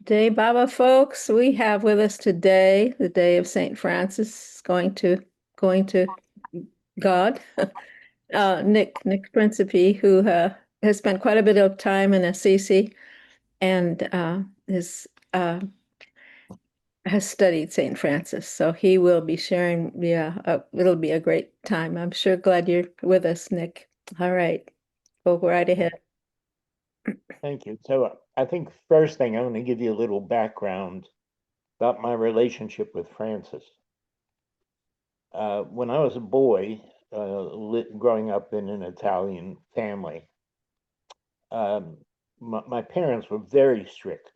Day Baba folks, we have with us today the day of St. Francis going to God. Nick Principe, who has spent quite a bit of time in Assisi and is has studied St. Francis. So he will be sharing. Yeah, it'll be a great time. I'm sure glad you're with us, Nick. All right, go right ahead. Thank you. So I think first thing, I'm going to give you a little background about my relationship with Francis. When I was a boy, growing up in an Italian family, um, my parents were very strict.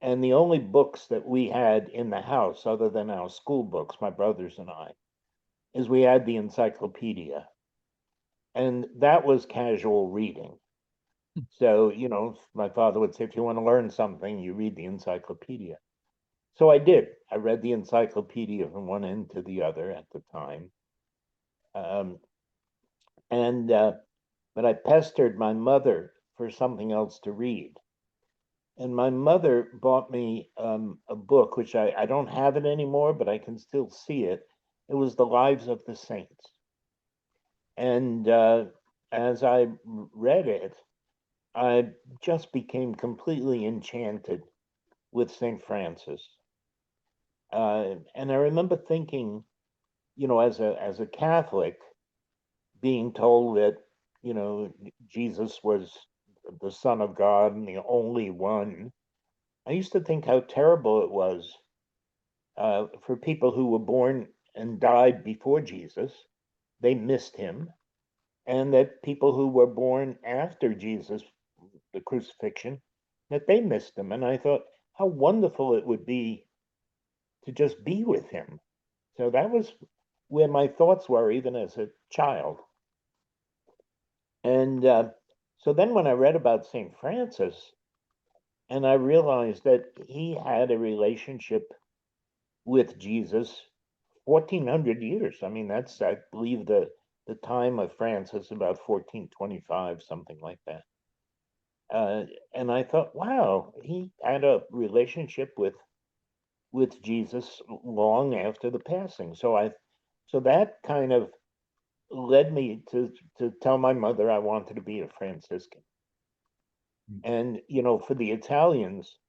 And the only books that we had in the house, other than our school books, my brothers and I, is we had the encyclopedia. And that was casual reading. So, my father would say, if you want to learn something, you read the encyclopedia. So I did. I read the encyclopedia from one end to the other at the time. Um, and but I pestered my mother for something else to read. And my mother bought me a book, which I don't have it anymore, but I can still see it. It was The Lives of the Saints. And as I read it, I just became completely enchanted with St. Francis. And I remember thinking, as a Catholic, being told that, Jesus was the Son of God and the only one. I used to think how terrible it was for people who were born and died before Jesus. They missed him. And that people who were born after Jesus, the crucifixion, that they missed him. And I thought how wonderful it would be to just be with him. So that was where my thoughts were, even as a child. And so then when I read about St. Francis, and I realized that he had a relationship with Jesus 1400 years. I mean, that's, I believe, the time of Francis, about 1425, something like that. And I thought, wow, he had a relationship with Jesus long after the passing. So that kind of led me to tell my mother I wanted to be a Franciscan. And for the Italians,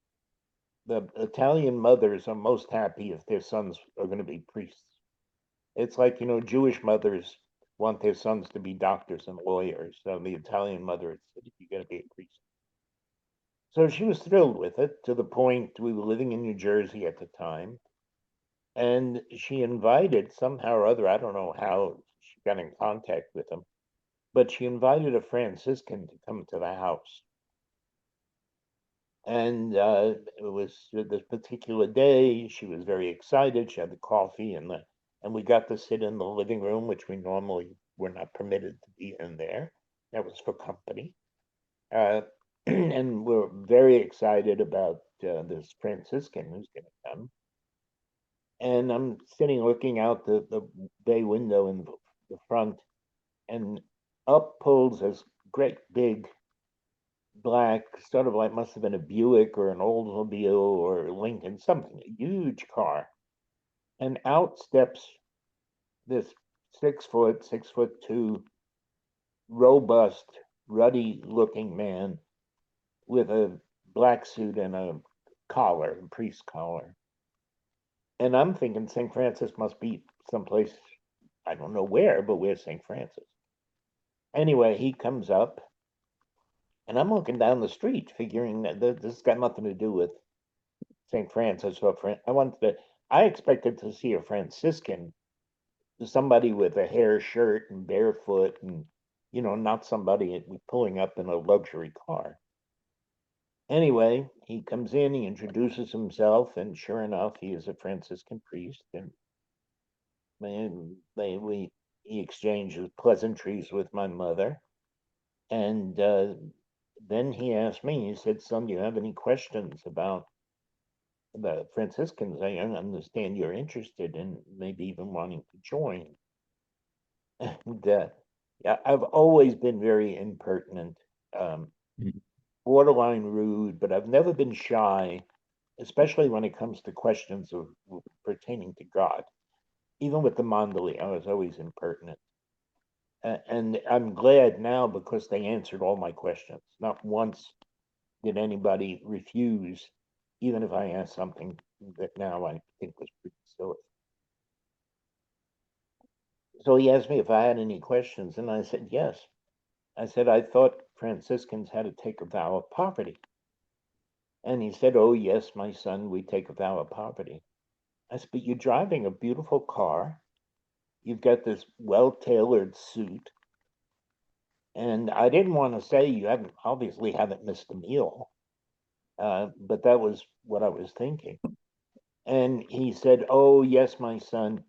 the Italian mothers are most happy if their sons are going to be priests. It's like, Jewish mothers want their sons to be doctors and lawyers. So the Italian mother said, you're going to be a priest. So she was thrilled with it, to the point we were living in New Jersey at the time. And she invited, somehow or other, I don't know how she got in contact with him, but she invited a Franciscan to come to the house. And it was this particular day. She was very excited. She had the coffee and we got to sit in the living room, which we normally were not permitted to be in there. That was for company. And we're very excited about this Franciscan who's going to come. And I'm sitting looking out the bay window in the front, and up pulls this great big black, sort of like, must have been a Buick or an Oldsmobile or Lincoln, something, a huge car. And out steps this 6 foot, 6'2", robust, ruddy looking man with a black suit and a collar, a priest collar. And I'm thinking St. Francis must be someplace, I don't know where, but where's St. Francis? Anyway, he comes up, and I'm looking down the street, figuring that this has got nothing to do with St. Francis or I expected to see a Franciscan, somebody with a hair shirt and barefoot, and not somebody pulling up in a luxury car. Anyway, he comes in, he introduces himself, and sure enough, he is a Franciscan priest. And he exchanges pleasantries with my mother, and then he asked me. He said, "Son, do you have any questions about the Franciscans? I understand you're interested in maybe even wanting to join." And yeah, I've always been very impertinent. Um, borderline rude, but I've never been shy, especially when it comes to questions of pertaining to God. Even with the Mandali, I was always impertinent. And I'm glad now because they answered all my questions. Not once did anybody refuse, even if I asked something that now I think was pretty silly. So he asked me if I had any questions, and I said yes. I said, I thought Franciscans had to take a vow of poverty. And he said, oh, yes, my son, we take a vow of poverty. I said, but you're driving a beautiful car. You've got this well-tailored suit. And I didn't want to say you obviously haven't missed a meal. But that was what I was thinking. And he said, oh, yes, my son.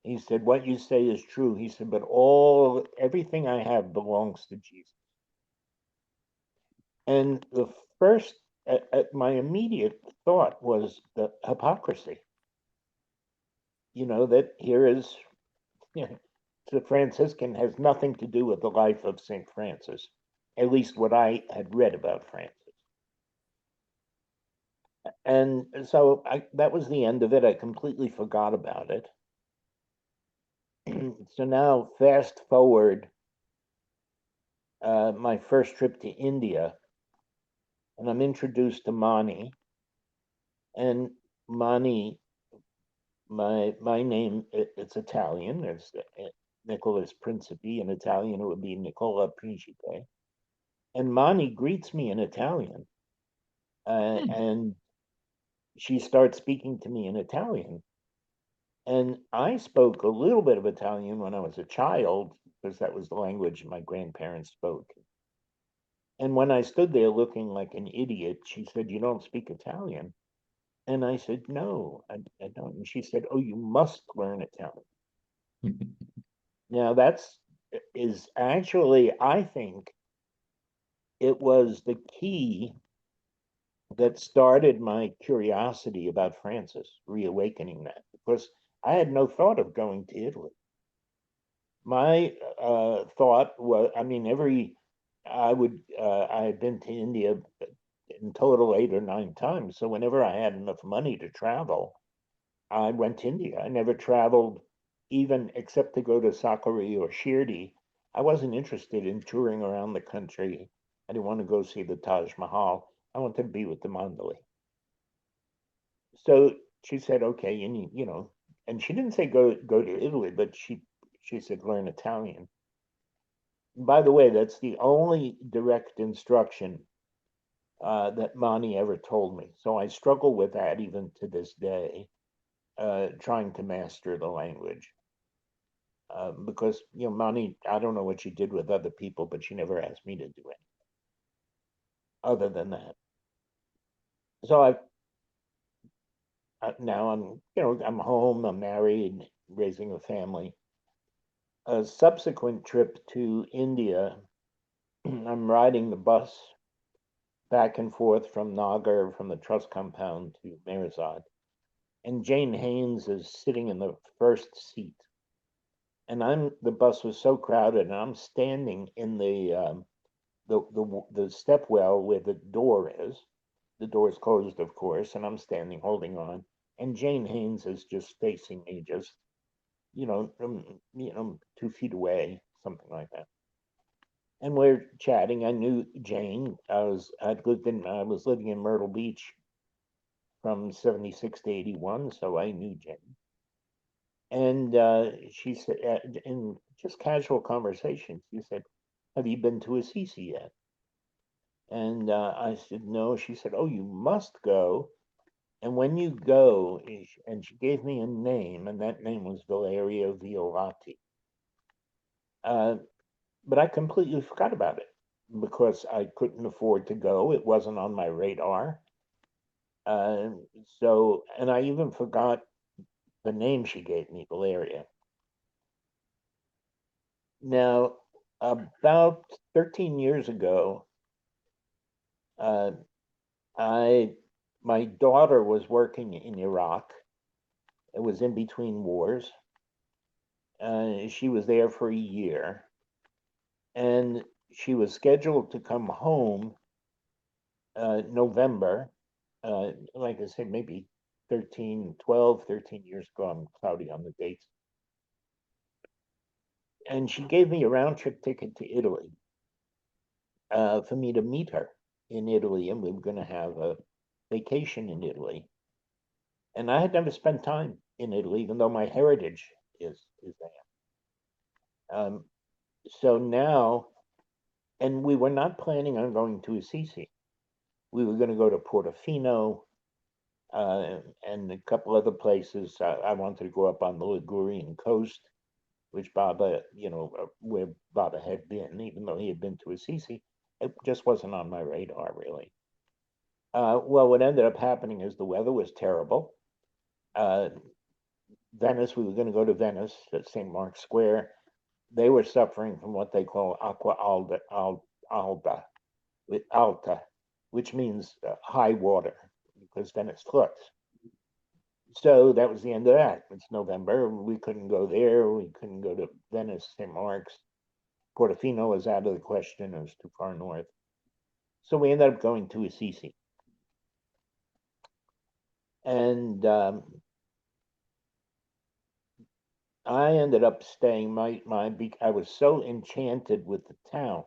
He said, what you say is true. He said, but everything I have belongs to Jesus. And the first, my immediate thought was the hypocrisy. That here is, the Franciscan has nothing to do with the life of St. Francis, at least what I had read about Francis. And so that was the end of it. I completely forgot about it. So now, fast forward my first trip to India, and I'm introduced to Mani. And Mani, my name, it's Italian. It's Nicholas Principe. In Italian, it would be Nicola Principe. And Mani greets me in Italian, and she starts speaking to me in Italian. And I spoke a little bit of Italian when I was a child, because that was the language my grandparents spoke. And when I stood there looking like an idiot, she said, you don't speak Italian? And I said, no, I don't. And she said, oh, you must learn Italian. Now, is actually, I think it was the key that started my curiosity about Francis, reawakening that, because I had no thought of going to Italy. My thought was, I mean, I had been to India in total 8 or 9 times. So whenever I had enough money to travel, I went to India. I never traveled even except to go to Sakari or Shirdi. I wasn't interested in touring around the country. I didn't want to go see the Taj Mahal. I wanted to be with the Mandali. So she said, okay, and she didn't say go to Italy, but she said learn Italian. By the way, that's the only direct instruction that Mani ever told me. So I struggle with that even to this day, trying to master the language. Because, Mani, I don't know what she did with other people, but she never asked me to do it other than that. So now I'm home, I'm married, raising a family. A subsequent trip to India, I'm riding the bus back and forth from Nagar, from the trust compound to Mirzad. And Jane Haynes is sitting in the first seat. And the bus was so crowded, and I'm standing in the step well where the door is. The door is closed, of course, and I'm standing holding on. And Jane Haynes is just facing me, just 2 feet away, something like that. And we're chatting. I knew Jane. I was living in Myrtle Beach from 76 to 81, so I knew Jane. And she said, in just casual conversation, she said, have you been to Assisi yet? And I said, no. She said, oh, you must go. And when you go, and she gave me a name, and that name was Valerio Violati. But I completely forgot about it because I couldn't afford to go. It wasn't on my radar. And I even forgot the name she gave me, Valeria. Now, about 13 years ago, uh, my daughter was working in Iraq. It was in between wars. She was there for a year, and she was scheduled to come home November, like I said, maybe 13 years ago. I'm cloudy on the dates. And she gave me a round trip ticket to Italy for me to meet her in Italy. And we were going to have a vacation in Italy. And I had never spent time in Italy, even though my heritage is there. So now, and we were not planning on going to Assisi. We were going to go to Portofino and a couple other places. I wanted to go up on the Ligurian coast, which Baba, where Baba had been, even though he had been to Assisi. It just wasn't on my radar, really. Well, what ended up happening is the weather was terrible. Venice, we were going to go to Venice at St. Mark's Square. They were suffering from what they call acqua alta, which means high water, because Venice floods. So that was the end of that. It's November. We couldn't go there. We couldn't go to Venice, St. Mark's. Portofino was out of the question. It was too far north. So we ended up going to Assisi. And I ended up staying. I was so enchanted with the town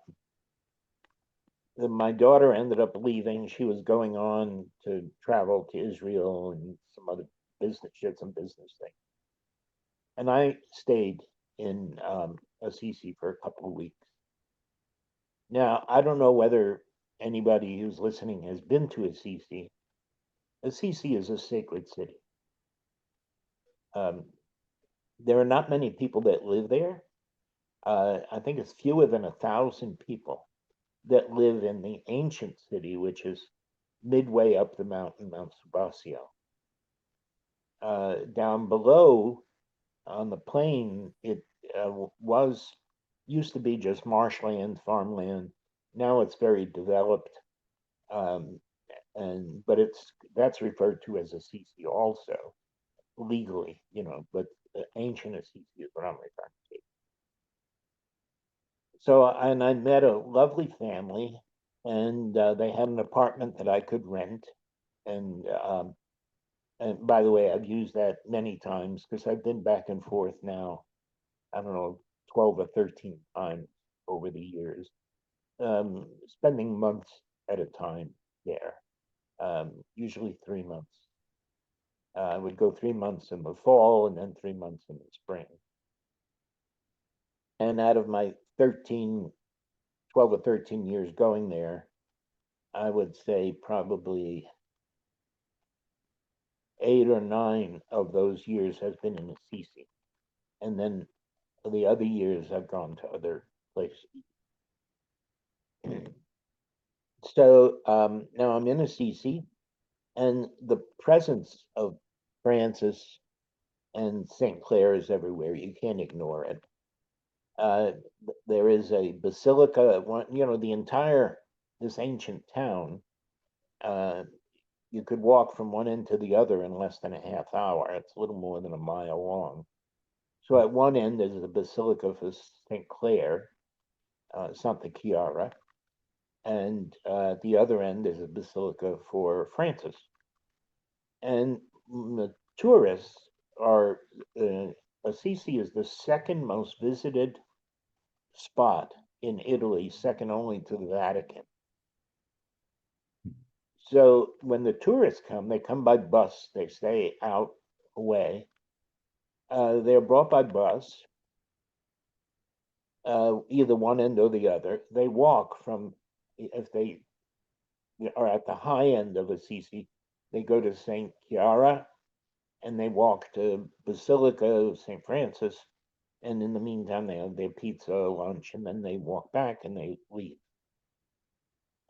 that my daughter ended up leaving. She was going on to travel to Israel and some other business. She had some business thing. And I stayed in Assisi for a couple of weeks. Now, I don't know whether anybody who's listening has been to Assisi. Assisi is a sacred city. There are not many people that live there. I think it's fewer than 1,000 people that live in the ancient city, which is midway up the mountain, Mount Subasio. Down below on the plain, it used to be just marshland, farmland. Now it's very developed, but that's referred to as Assisi also, legally, but ancient Assisi is what I'm referring to. So, and I met a lovely family, and they had an apartment that I could rent, and by the way, I've used that many times because I've been back and forth now, I don't know, 12 or 13 times over the years, spending months at a time there, usually 3 months. I would go 3 months in the fall and then 3 months in the spring. And out of my 12 or 13 years going there, I would say probably 8 or 9 of those years has been in Assisi. And then the other years I've gone to other places. So now I'm in Assisi, and the presence of Francis and St. Clair is everywhere. You can't ignore it. There is a basilica, this ancient town. You could walk from one end to the other in less than a half hour. It's a little more than a mile long. So at one end is the Basilica for St. Clair, Santa Chiara, and at the other end is a Basilica for Francis. And the tourists are, Assisi is the second most visited spot in Italy, second only to the Vatican. So when the tourists come, they come by bus, they stay out away. They're brought by bus, either one end or the other. They walk from, if they are at the high end of Assisi, they go to St. Chiara and they walk to Basilica of St. Francis. And in the meantime, they have their pizza, lunch, and then they walk back and they leave.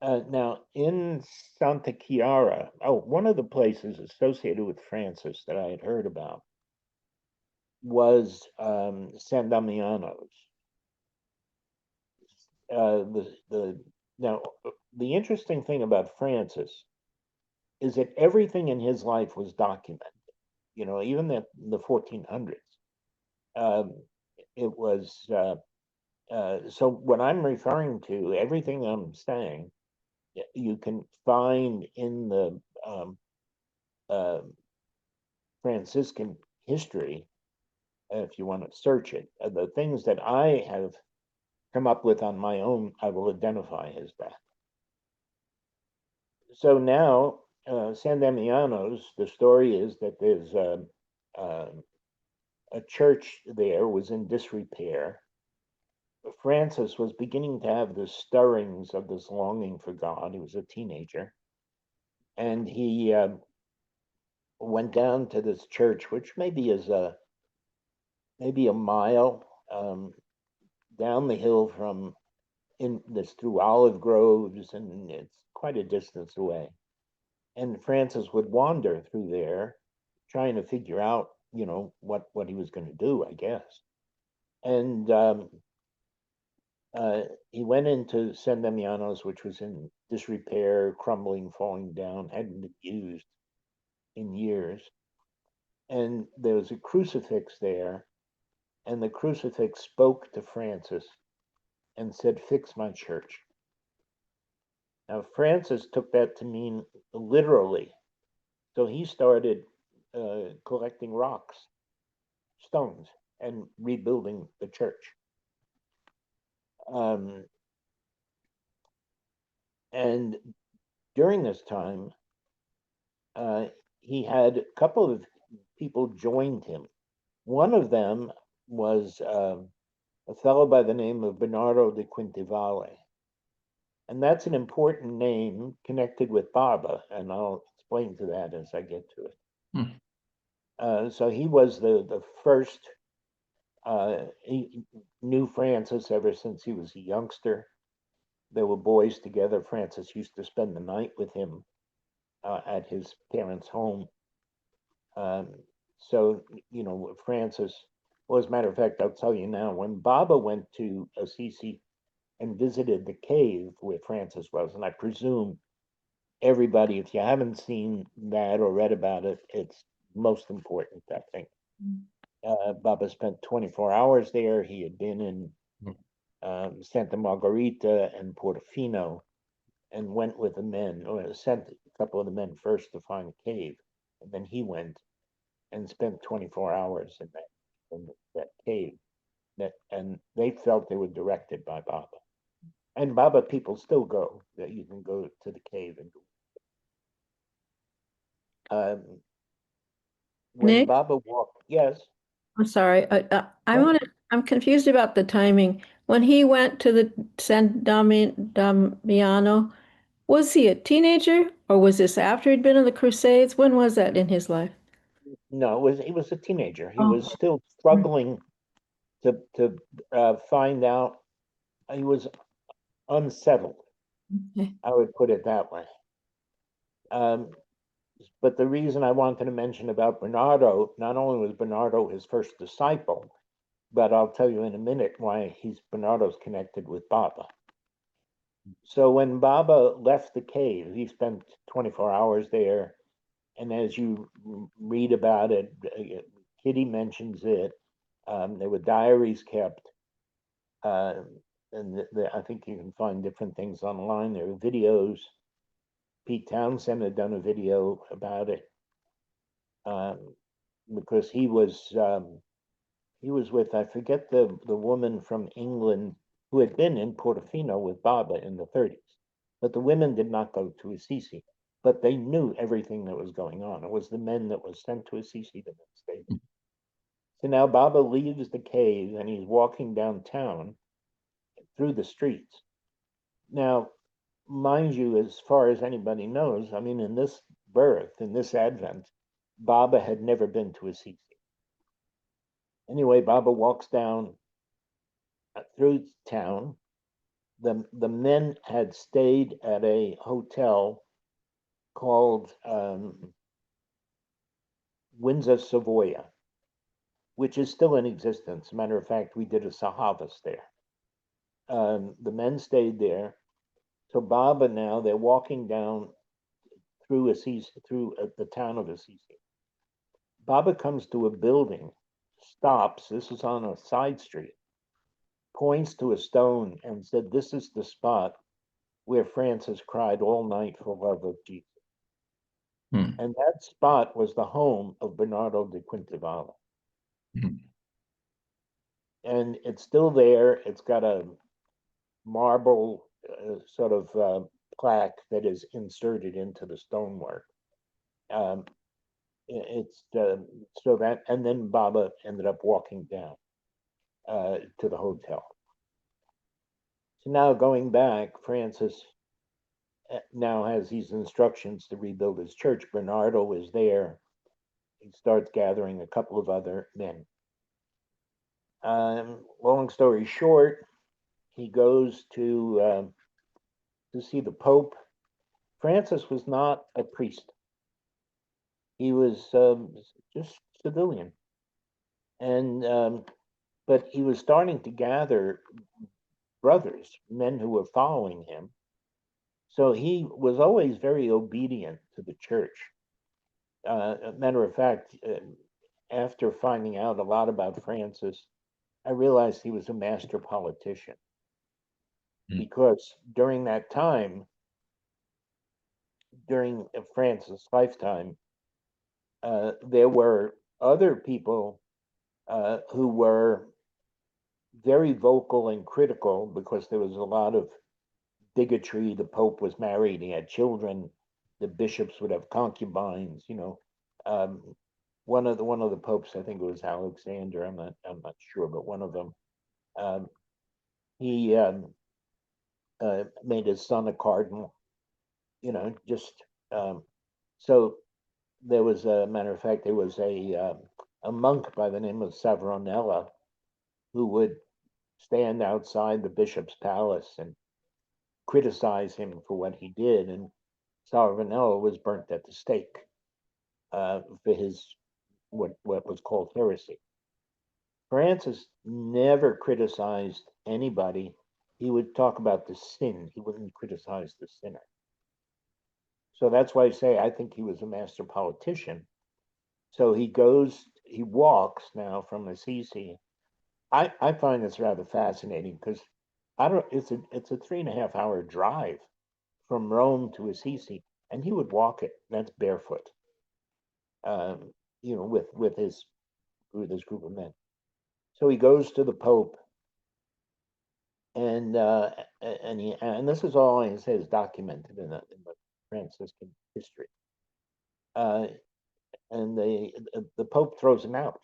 Now, in Santa Chiara, one of the places associated with Francis that I had heard about was San Damiano's. Now, the interesting thing about Francis is that everything in his life was documented. Even the 1400s. It was so. What I'm referring to, everything I'm saying, you can find in the uh, Franciscan history, if you want to search it. The things that I have come up with on my own, I will identify as that. So now, San Damiano's, the story is that there's a church there was in disrepair. Francis was beginning to have the stirrings of this longing for God. He was a teenager. And he went down to this church, which maybe is maybe a mile down the hill from in this through olive groves, and it's quite a distance away. And Francis would wander through there, trying to figure out, what he was going to do, I guess. And he went into San Damiano's, which was in disrepair, crumbling, falling down, hadn't been used in years. And there was a crucifix there, and the crucifix spoke to Francis and said, "Fix my church." Now, Francis took that to mean literally. So he started collecting rocks, stones, and rebuilding the church. Um, and during this time, uh, he had a couple of people joined him. One of them was a fellow by the name of Bernardo de Quintavalle. And that's an important name connected with Baba, and I'll explain to that as I get to it. So he was the first. He knew Francis ever since he was a youngster. They were boys together. Francis used to spend the night with him at his parents' home. Um, so, Francis, well, as a matter of fact, I'll tell you now, when Baba went to Assisi and visited the cave where Francis was, and I presume everybody, if you haven't seen that or read about it, it's most important, I think. Baba spent 24 hours there. He had been in Santa Margarita and Portofino and went with the men, or sent a couple of the men first to find a cave. And then he went and spent 24 hours in that cave. And they felt they were directed by Baba. And Baba people still go, that you can go to the cave and when Nick, Baba walked, yes. I'm sorry. I'm confused about the timing. When he went to the Damiano, was he a teenager or was this after he'd been in the Crusades? When was that in his life? No, he was a teenager. He was Oh, still struggling to find out. He was unsettled. okay. I would put it that way. Um, but the reason I wanted to mention about Bernardo, not only was Bernardo his first disciple, but I'll tell you in a minute why Bernardo's connected with Baba. So when Baba left the cave, he spent 24 hours there, and as you read about it, Kitty mentions it. There were diaries kept, uh, and I think you can find different things online. There were videos. Pete Townsend had done a video about it because he was with, I forget the woman from England who had been in Portofino with Baba in the 30s, but the women did not go to Assisi, but they knew everything that was going on. It was the men that was sent to Assisi that stayed. So now Baba leaves the cave and he's walking downtown through the streets. Now, mind you, as far as anybody knows, I mean, in this birth, in this advent, Baba had never been to Assisi. Anyway, Baba walks down through town. The men had stayed at a hotel called Windsor Savoia, which is still in existence. As a matter of fact, we did a Sahavas there. The men stayed there. So Baba now, they're walking down through Assisi, through the town of Assisi. Baba comes to a building, stops. This is on a side street, points to a stone and said, "This is the spot where Francis cried all night for love of Jesus. Hmm. And that spot was the home of Bernardo de Quintavalle. Hmm. And it's still there. It's got a marble sort of plaque that is inserted into the stonework. Um, it's so that, and then Baba ended up walking down to the hotel. So now going back, Francis now has these instructions to rebuild his church. Bernardo is there. He starts gathering a couple of other men. Long story short, he goes to see the Pope. Francis was not a priest. He was just civilian, and but he was starting to gather brothers, men who were following him. So he was always very obedient to the church. Matter of fact, after finding out a lot about Francis, I realized he was a master politician because during that time, during Francis' lifetime, there were other people who were very vocal and critical because there was a lot of bigotry. The Pope was married; he had children. The bishops would have concubines. Um, one of the popes, I think it was Alexander. I'm not sure, but one of them. Um, he made his son a cardinal. Just so there was a matter of fact, there was a monk by the name of Savronella who would stand outside the bishop's palace and criticize him for what he did, and Savronella was burnt at the stake for his what was called heresy. Francis never criticized anybody. He would talk about the sin. He wouldn't criticize the sinner. So that's why I say I think he was a master politician. So he walks now from Assisi. I find this rather fascinating because I don't. It's a 3.5 hour drive from Rome to Assisi, and he would walk it. That's barefoot. With his group of men. So he goes to the Pope, and this is all I say is documented in the Franciscan history. And the Pope throws him out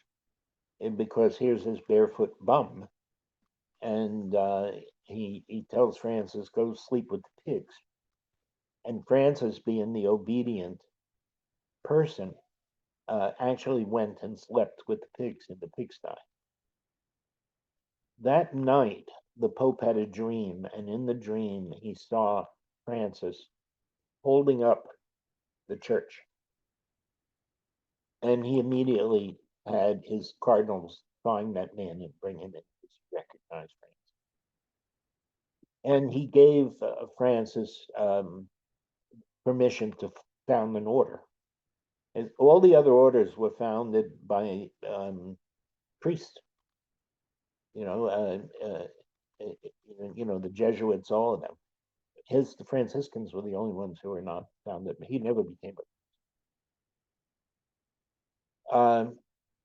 because here's this barefoot bum, and he tells Francis, go sleep with the pigs. And Francis, being the obedient person, actually went and slept with the pigs in the pigsty. That night, the Pope had a dream, and in the dream, he saw Francis holding up the church. And he immediately had his cardinals find that man and bring him in to recognize Francis. And he gave Francis permission to found an order. And all the other orders were founded by priests. The Jesuits, all of them. The Franciscans were the only ones who were not founded. He never became a.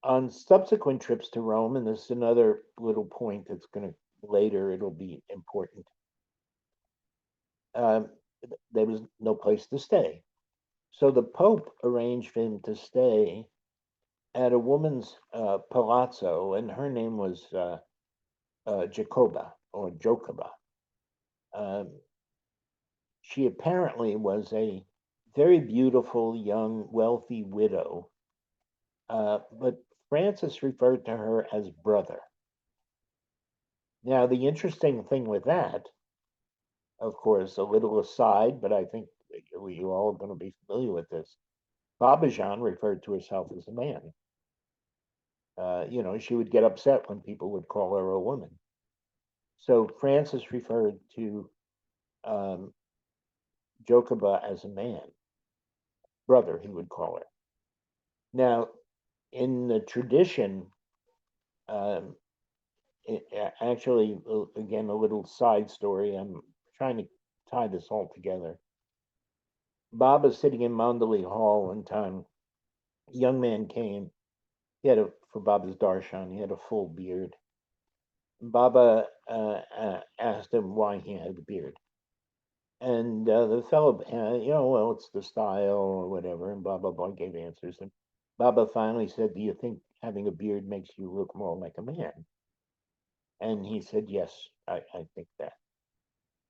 On subsequent trips to Rome, and this is another little point that's going to later it'll be important. There was no place to stay, so the Pope arranged for him to stay at a woman's palazzo, and her name was Jacoba or Jocoba. She apparently was a very beautiful, young, wealthy widow, but Francis referred to her as brother. Now, the interesting thing with that, of course, a little aside, but I think you all are going to be familiar with this. Baba Jean referred to herself as a man. She would get upset when people would call her a woman. So Francis referred to Jocoba as a man, brother, he would call her. Now, in the tradition, actually, again, a little side story. I'm trying to tie this all together. Baba's sitting in Mandalay Hall one time. A young man came. He had for Baba's darshan, he had a full beard. Baba asked him why he had the beard. And the fellow, well, it's the style or whatever. And Baba gave answers. And Baba finally said, "Do you think having a beard makes you look more like a man?" And he said, "Yes, I think that."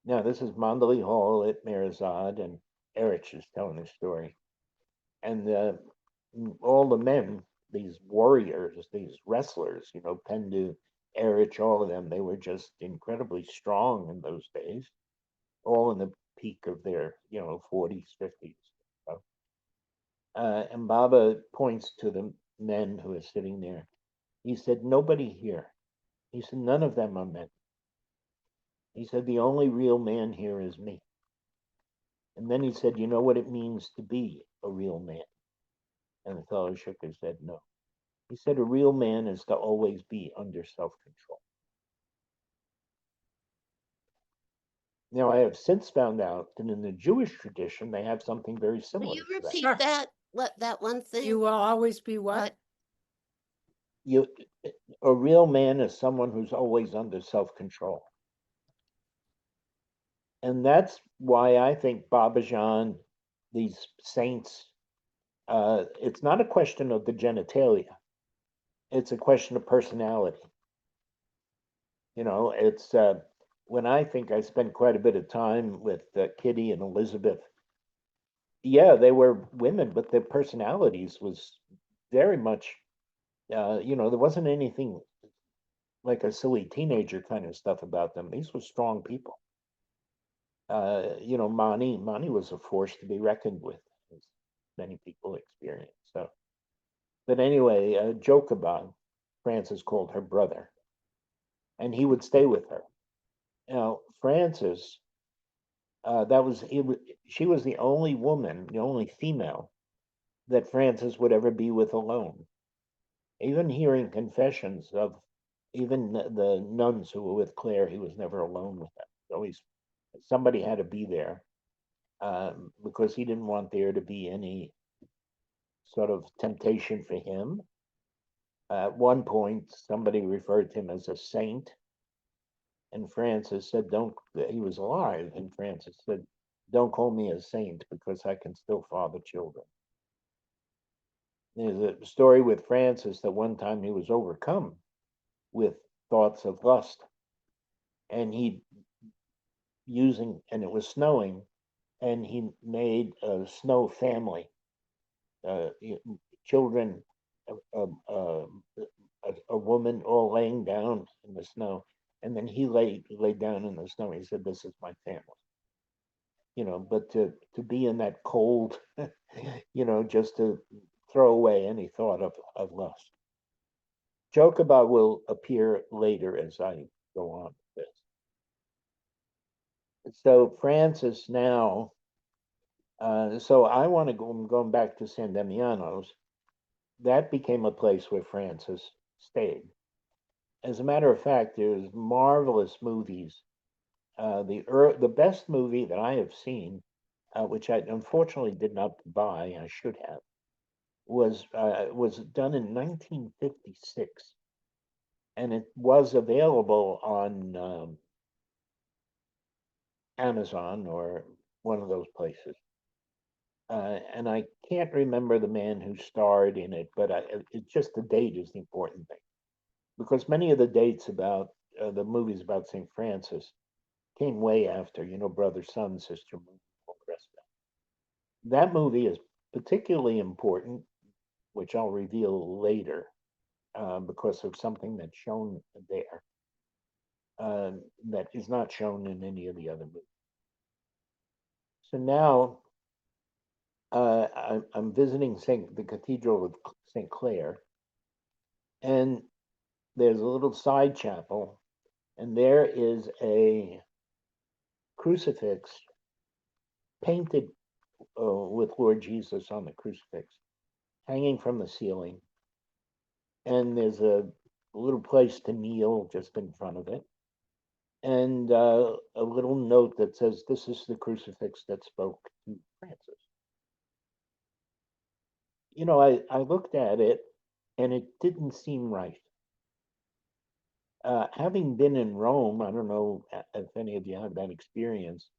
Now, this is Mandalay Hall at Mirzad, and Erich is telling the story. And all the men, these warriors, these wrestlers, Pendu, Erich, all of them, they were just incredibly strong in those days, all in the peak of their, 40s, 50s. And Baba points to the men who are sitting there. He said, "Nobody here." He said, "None of them are men." He said, "The only real man here is me." And then he said, "You know what it means to be a real man?" And the fellow shook his head, no. He said, "A real man is to always be under self-control." Now, I have since found out that in the Jewish tradition, they have something very Will similar you to that. repeat Sure. that one thing? You will always be what? You, a real man is someone who's always under self-control. And that's why I think Babajan, these saints, it's not a question of the genitalia. It's a question of personality. It's when I think I spent quite a bit of time with Kitty and Elizabeth. Yeah, they were women, but their personalities was very much, there wasn't anything like a silly teenager kind of stuff about them. These were strong people. Mani was a force to be reckoned with, as many people experience. So, but anyway, Jochebed, Francis called her brother, and he would stay with her. Now, Francis, she was the only woman, the only female that Francis would ever be with alone. Even hearing confessions of even the nuns who were with Claire, he was never alone with them. Always somebody had to be there, because he didn't want there to be any sort of temptation for him. At one point, somebody referred to him as a saint, and Francis said, "Don't." He was alive, and Francis said, "Don't call me a saint because I can still father children." There's a story with Francis that one time he was overcome with thoughts of lust, and and it was snowing, and he made a snow family, children, a woman all laying down in the snow, and then he laid down in the snow. He said, "This is my family." But to be in that cold, just to throw away any thought of lust. Jochebed will appear later as I go on with this. So Francis now, so I want to go, I'm going back to San Damiano's. That became a place where Francis stayed. As a matter of fact, there's marvelous movies. The best movie that I have seen, which I unfortunately did not buy, I should have, was done in 1956, and it was available on Amazon or one of those places. And I can't remember the man who starred in it, but it's just the date is the important thing, because many of the dates about the movies about St. Francis came way after, Brother, Sun, Sister Moon, all the rest of that. That movie is particularly important, which I'll reveal later, because of something that's shown there that is not shown in any of the other movies. So now I'm visiting the Cathedral of St. Clair, and there's a little side chapel, and there is a crucifix painted with Lord Jesus on the crucifix, hanging from the ceiling. And there's a little place to kneel just in front of it. and a little note that says, "This is the crucifix that spoke to Francis." You know, I looked at it, and it didn't seem right. Having been in Rome, I don't know if any of you have that experience.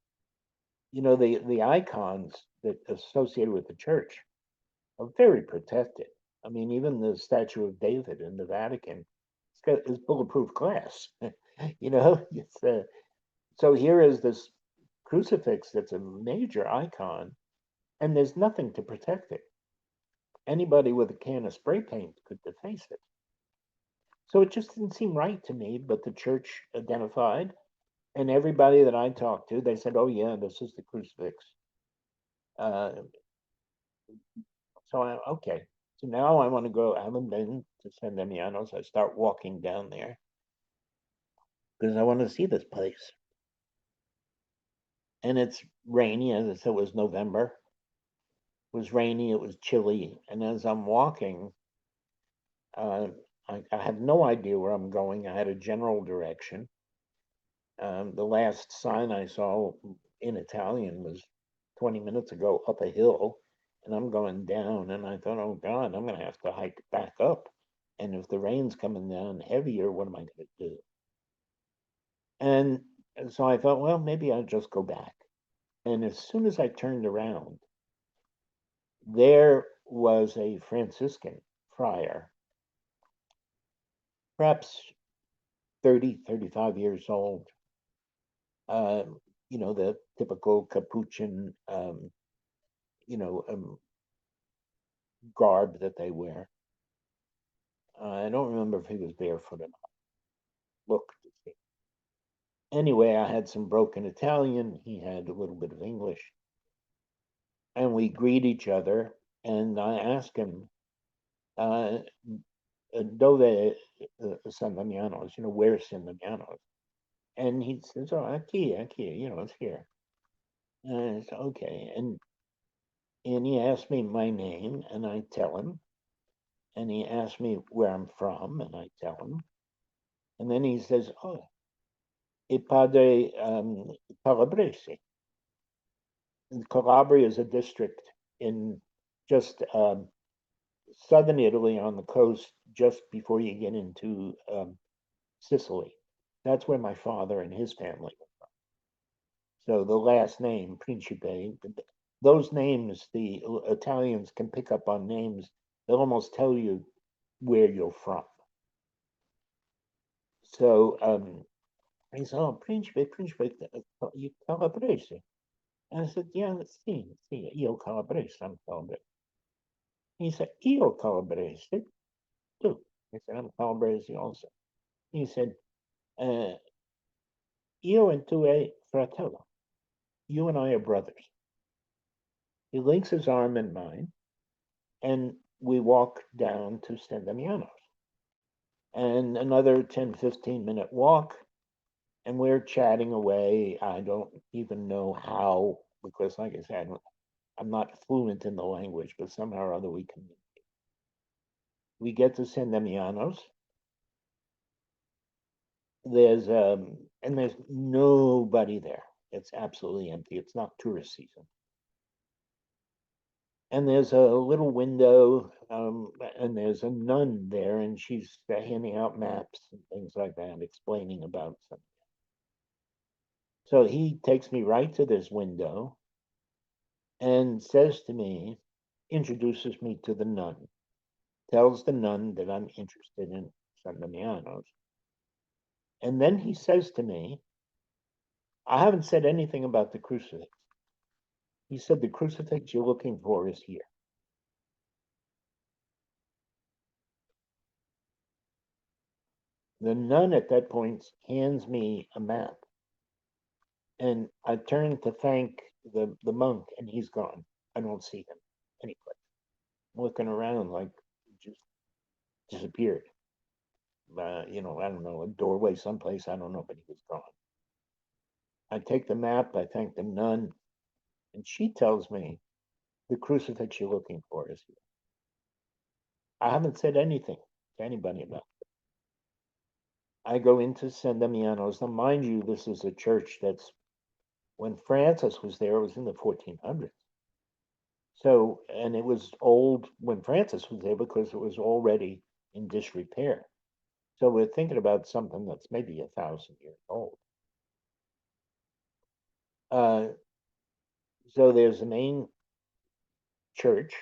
You know, the icons that associated with the church are very protected. I mean, even the statue of David in the Vatican, it's bulletproof glass. You know, so here is this crucifix that's a major icon, and there's nothing to protect it. Anybody with a can of spray paint could deface it. So it just didn't seem right to me, but the church identified, and everybody that I talked to, they said, "Oh yeah, this is the crucifix." Uh, okay. So now I want to go. I haven't been to San Damiano, so I start walking down there because I want to see this place. And it's rainy, as I said, it was November. It was rainy, it was chilly, and as I'm walking, uh, I have no idea where I'm going. I had a general direction. The last sign I saw in Italian was 20 minutes ago up a hill, and I'm going down. And I thought, oh God, I'm going to have to hike back up. And if the rain's coming down heavier, what am I going to do? And so I thought, well, maybe I'll just go back. And as soon as I turned around, there was a Franciscan friar, perhaps 30, 35 years old. You know, the typical Capuchin, you know, garb that they wear. I don't remember if he was barefoot or not. Look to see. Anyway, I had some broken Italian. He had a little bit of English. And we greet each other. And I asked him, dove San Damiano, you know, where's San Damiano? And he says, oh, aquí, you know, it's here. And I said, okay. And he asked me my name, and I tell him. And he asked me where I'm from, and I tell him. And then he says, oh, il padre Calabrese. And Calabria is a district in just southern Italy on the coast, just before you get into Sicily. That's where my father and his family were from. So the last name, Principe, those names, the Italians can pick up on names. They'll almost tell you where you're from. So he said, oh, Principe, you Calabrese. And I said, yeah, sì, io Calabrese, I'm Calabrese. He said, io Calabrese, too. I said, I'm Calabrese also. He said, io e tu e fratello. You and I are brothers. He links his arm in mine, and we walk down to San Damiano. And another 10, 15-minute walk, and we're chatting away. I don't even know how, because like I said, I'm not fluent in the language, but somehow or other we communicate. We get to San Damianos. There's nobody there. It's absolutely empty. It's not tourist season. And there's a little window, and there's a nun there, and she's handing out maps and things like that, explaining about something. So he takes me right to this window and says to me, introduces me to the nun, tells the nun that I'm interested in San Damianos. And then he says to me, I haven't said anything about the crucifix. He said, the crucifix you're looking for is here. The nun at that point hands me a map. And I turn to thank the monk, and he's gone. I don't see him anyplace. I'm looking around like he just disappeared. You know, I don't know, a doorway someplace, I don't know, but he was gone. I take the map, I thank the nun, and she tells me the crucifix you're looking for is here. I haven't said anything to anybody about it. I go into San Damiano's. Now, mind you, this is a church that's, when Francis was there, it was in the 1400s. So, and it was old when Francis was there because it was already in disrepair. So we're thinking about something that's maybe 1,000 years old. So there's the main church,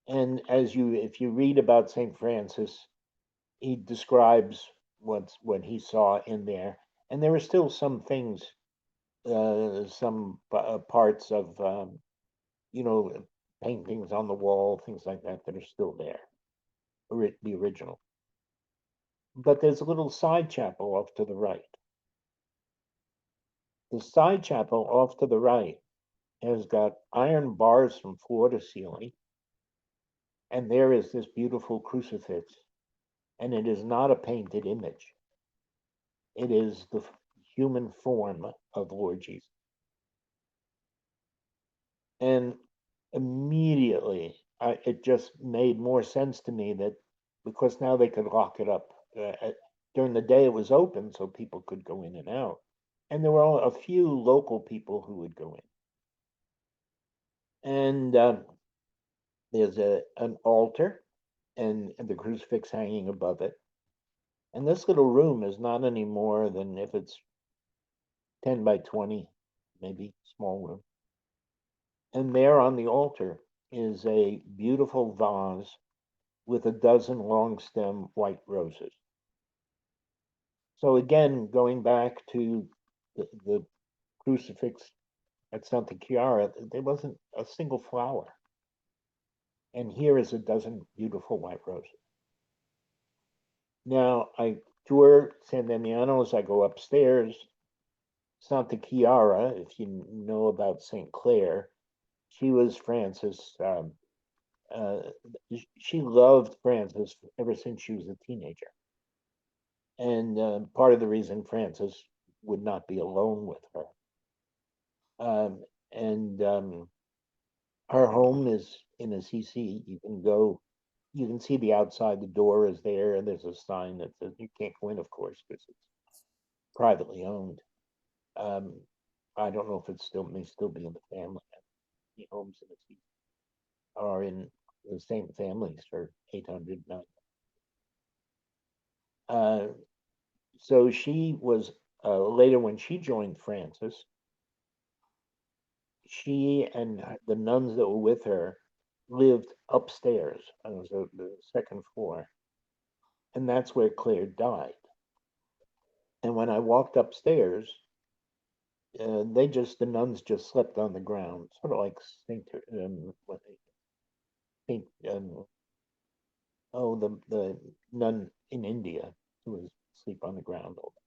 and if you read about Saint Francis, he describes what he saw in there, and there are still some things, some parts of you know, paintings on the wall, things like that that are still there, the original. But there's a little side chapel off to the right. The side chapel off to the right has got iron bars from floor to ceiling, and there is this beautiful crucifix, and it is not a painted image. It is the human form of Lord Jesus. And immediately, it just made more sense to me that because now they could lock it up. During the day, it was open, so people could go in and out. And there were a few local people who would go in. And there's an altar and the crucifix hanging above it. And this little room is not any more than, if it's 10 by 20, maybe small room. And there on the altar is a beautiful vase with a dozen long stem white roses. So again, going back to the crucifix at Santa Chiara, there wasn't a single flower. And here is a dozen beautiful white roses. Now I tour San Damiano's, I go upstairs. Santa Chiara, if you know about St. Clare, she was Francis. Uh, she loved Francis ever since she was a teenager. And part of the reason Francis would not be alone with her. And her home is in Assisi. You can see the outside, the door is there, and there's a sign that says you can't go in, of course, because it's privately owned. I don't know if it may still be in the family. The homes in Assisi are in the same families for 800, 900. So she was, later when she joined Francis, she and the nuns that were with her lived upstairs on the second floor. And that's where Claire died. And when I walked upstairs, the nuns just slept on the ground, sort of like Saint, the nun in India who was sleep on the ground all day.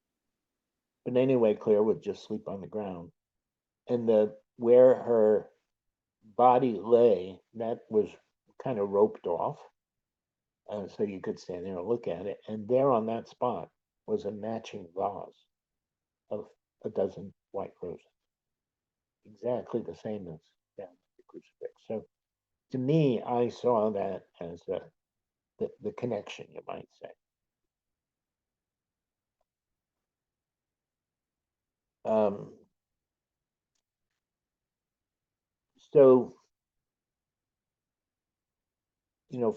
But anyway, Claire would just sleep on the ground. And where her body lay, that was kind of roped off. So you could stand there and look at it. And there on that spot was a matching vase of a dozen white roses. Exactly the same as down the crucifix. So to me, I saw that as the connection, you might say. So,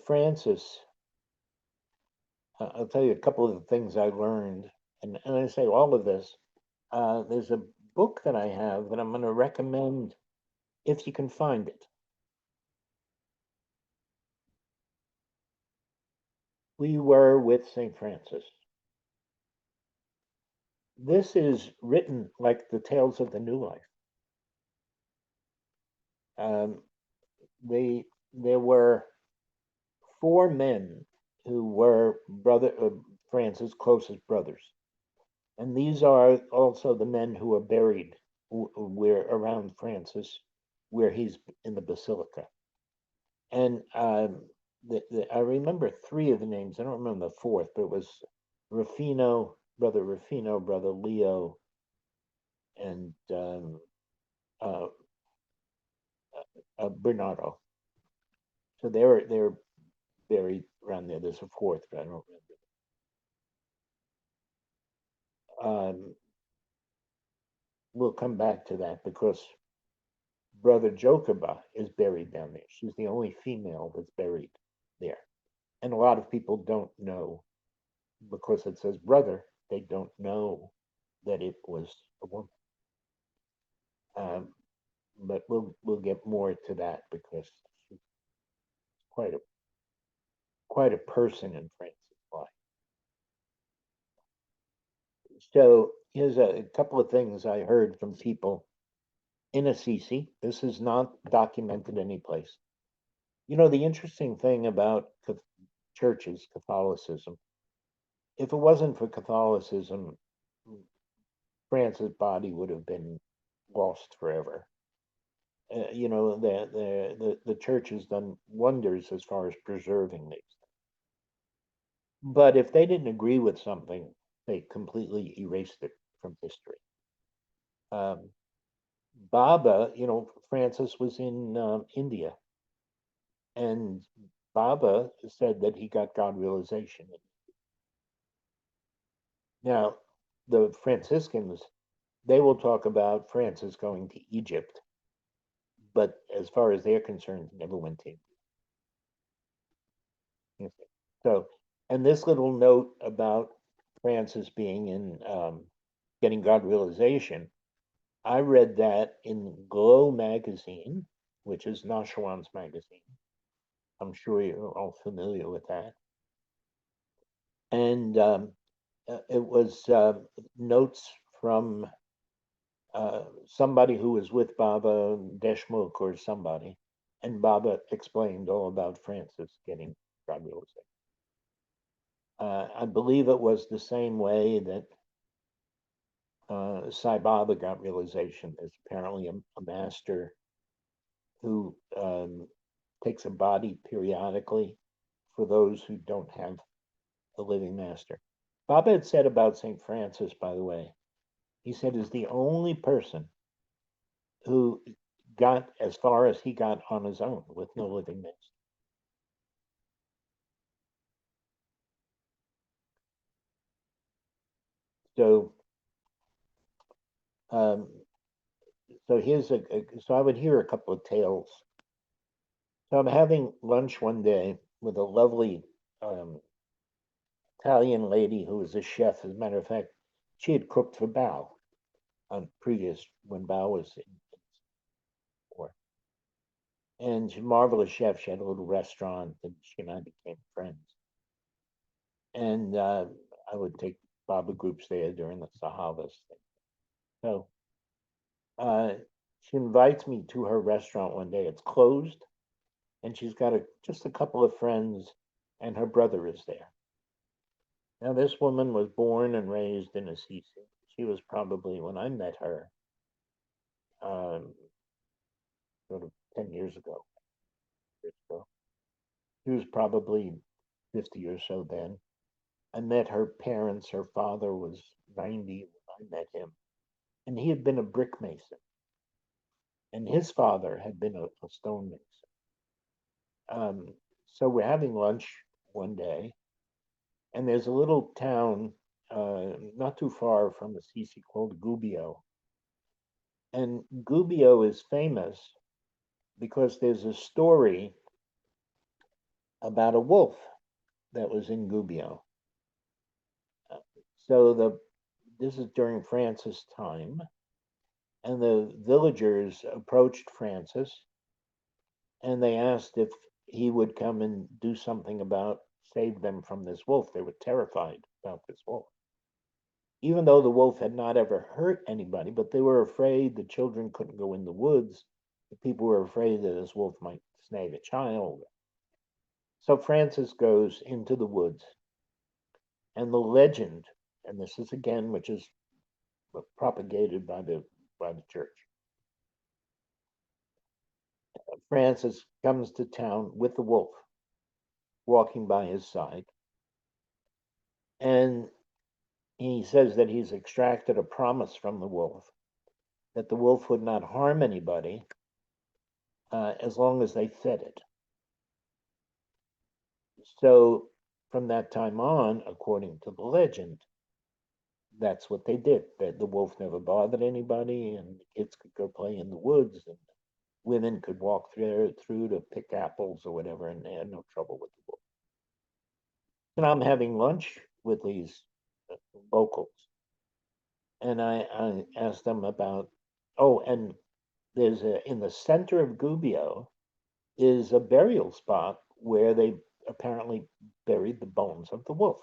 Francis, I'll tell you a couple of the things I learned, and I say all of this. There's a book that I have that I'm going to recommend if you can find it. We Were with St. Francis. This is written like the Tales of the New Life. There were 4 men who were Francis' closest brothers. And these are also the men who are buried around Francis, where he's in the basilica. And I remember 3 of the names. I don't remember the 4th, but it was brother Leo, and Bernardo. So they're buried around there. There's a 4th, but I don't remember. we'll come back to that because Brother Jocheba is buried down there. She's the only female that's buried there. And a lot of people don't know because it says brother, they don't know that it was a woman. But we'll get more to that because she's quite a person in France's life. So here's a couple of things I heard from people in Assisi. This is not documented anyplace. You know, the interesting thing about churches, Catholicism, if it wasn't for Catholicism, France's body would have been lost forever. You know, the church has done wonders as far as preserving these. But if they didn't agree with something, they completely erased it from history. Baba, you know, Francis was in India, and Baba said that he got God realization. Now, the Franciscans, they will talk about Francis going to Egypt, but as far as they're concerned, he never went to India. So, and this little note about Francis being in getting God realization, I read that in Glow magazine, which is Nashwan's magazine. I'm sure you're all familiar with that. And it was notes from somebody who was with Baba, Deshmukh or somebody, and Baba explained all about Francis getting God realization. I believe it was the same way that Sai Baba got realization. There's apparently a master who takes a body periodically for those who don't have the living master. Baba had said about St. Francis, by the way, he said is the only person who got as far as he got on his own with no living master. So, so here's so I would hear a couple of tales. So I'm having lunch one day with a lovely Italian lady who was a chef. As a matter of fact, she had cooked for Bao on previous when Bao was in war. And she's a marvelous chef. She had a little restaurant, and she and I became friends. And I would take Baba groups there during the Sahavas thing. So she invites me to her restaurant one day. It's closed, and she's got just a couple of friends, and her brother is there. Now, this woman was born and raised in Assisi. She was probably, when I met her, sort of 10 years ago. She was probably 50 or so then. I met her parents. Her father was 90 when I met him. And he had been a brick mason. And his father had been a stone mason. So we're having lunch one day, and there's a little town not too far from Assisi called Gubbio. And Gubbio is famous because there's a story about a wolf that was in Gubbio. So this is during Francis' time, and the villagers approached Francis, and they asked if he would come and do something about save them from this wolf. They were terrified about this wolf, even though the wolf had not ever hurt anybody, but they were afraid the children couldn't go in the woods. The people were afraid that this wolf might snag a child. So Francis goes into the woods, and the legend, and this is again, which is propagated by the church. Francis comes to town with the wolf, walking by his side, and he says that he's extracted a promise from the wolf that the wolf would not harm anybody as long as they fed it. So from that time on, according to the legend, that's what they did. The wolf never bothered anybody, and the kids could go play in the woods, and women could walk through to pick apples or whatever, and they had no trouble with the wolf. And I'm having lunch with these locals, and I asked them about, oh, and there's in the center of Gubbio is a burial spot where they apparently buried the bones of the wolf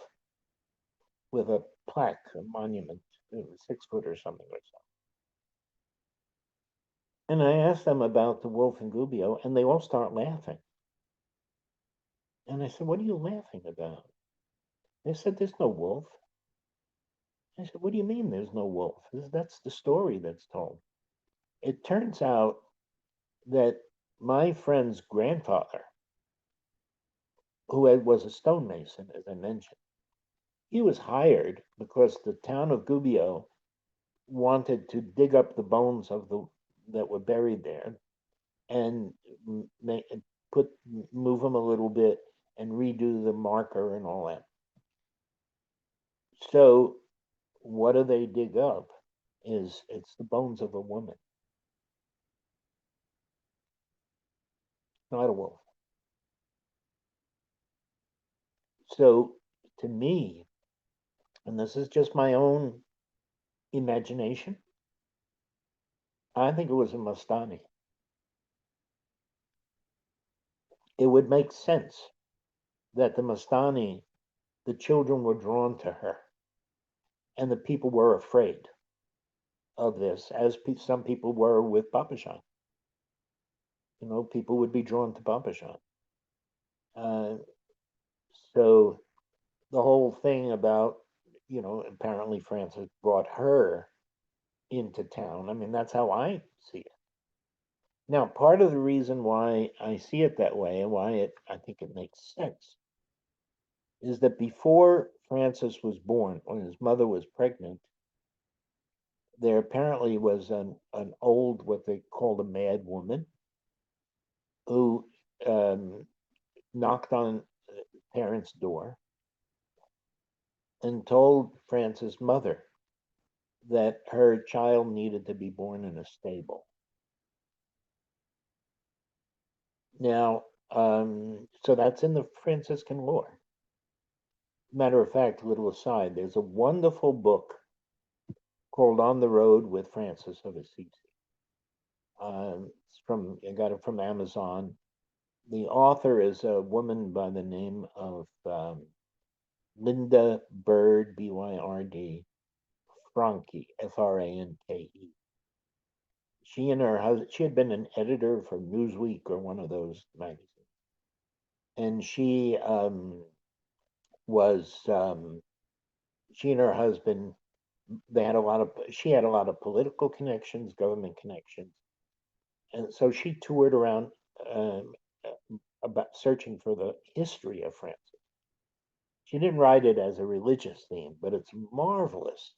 with a plaque, a monument, 6 foot or something or so. And I asked them about the wolf in Gubbio, and they all start laughing. And I said, "What are you laughing about?" They said, "There's no wolf." I said, "What do you mean there's no wolf?" That's the story that's told. It turns out that my friend's grandfather, who was a stonemason, as I mentioned, he was hired because the town of Gubbio wanted to dig up the bones of the that were buried there and make, move them a little bit and redo the marker and all that. So what do they dig up? It's the bones of a woman, not a wolf. So to me, and this is just my own imagination, I think it was a Mastani. It would make sense that the Mastani, the children were drawn to her, and the people were afraid of this, as some people were with Papajan. You know, people would be drawn to Papajan. So the whole thing about, apparently Francis brought her into town. I mean, that's how I see it. Now, part of the reason why I see it that way and why I think it makes sense is that before Francis was born, when his mother was pregnant, there apparently was an old, what they called a mad woman, who knocked on parents' door and told Francis' mother that her child needed to be born in a stable. Now, so that's in the Franciscan lore. Matter of fact, little aside, there's a wonderful book called On the Road with Francis of Assisi. I got it from Amazon. The author is a woman by the name of Linda Bird, Byrd, Franke, Franke. She and her husband, she had been an editor for Newsweek or one of those magazines. And she she and her husband, she had a lot of political connections, government connections. And so she toured around about searching for the history of Francis. She didn't write it as a religious theme, but it's marvelous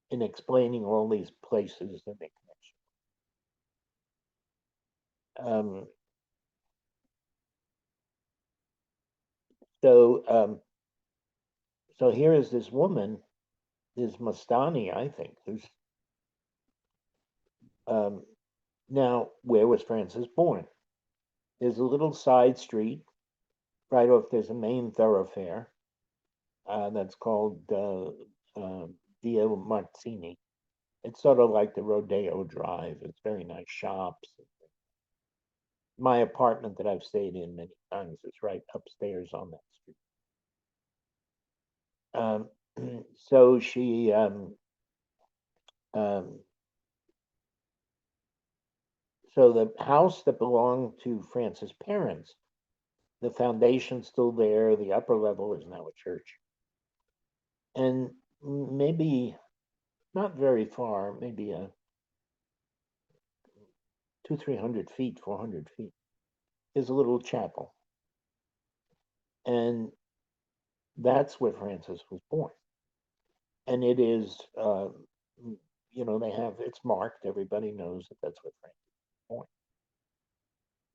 in explaining all these places and their connection. So here is this woman, this Mastani, I think, who's now, where was Francis born? There's a little side street right off. There's a main thoroughfare that's called Via Marzini. It's sort of like the Rodeo Drive. It's very nice shops. My apartment that I've stayed in many times is right upstairs on that street. So she so the house that belonged to Francis' parents, the foundation's still there. The upper level is now a church. And maybe not very far, maybe 300 feet, 400 feet, is a little chapel. And that's where Francis was born. And it is, it's marked. Everybody knows that that's where Francis was born.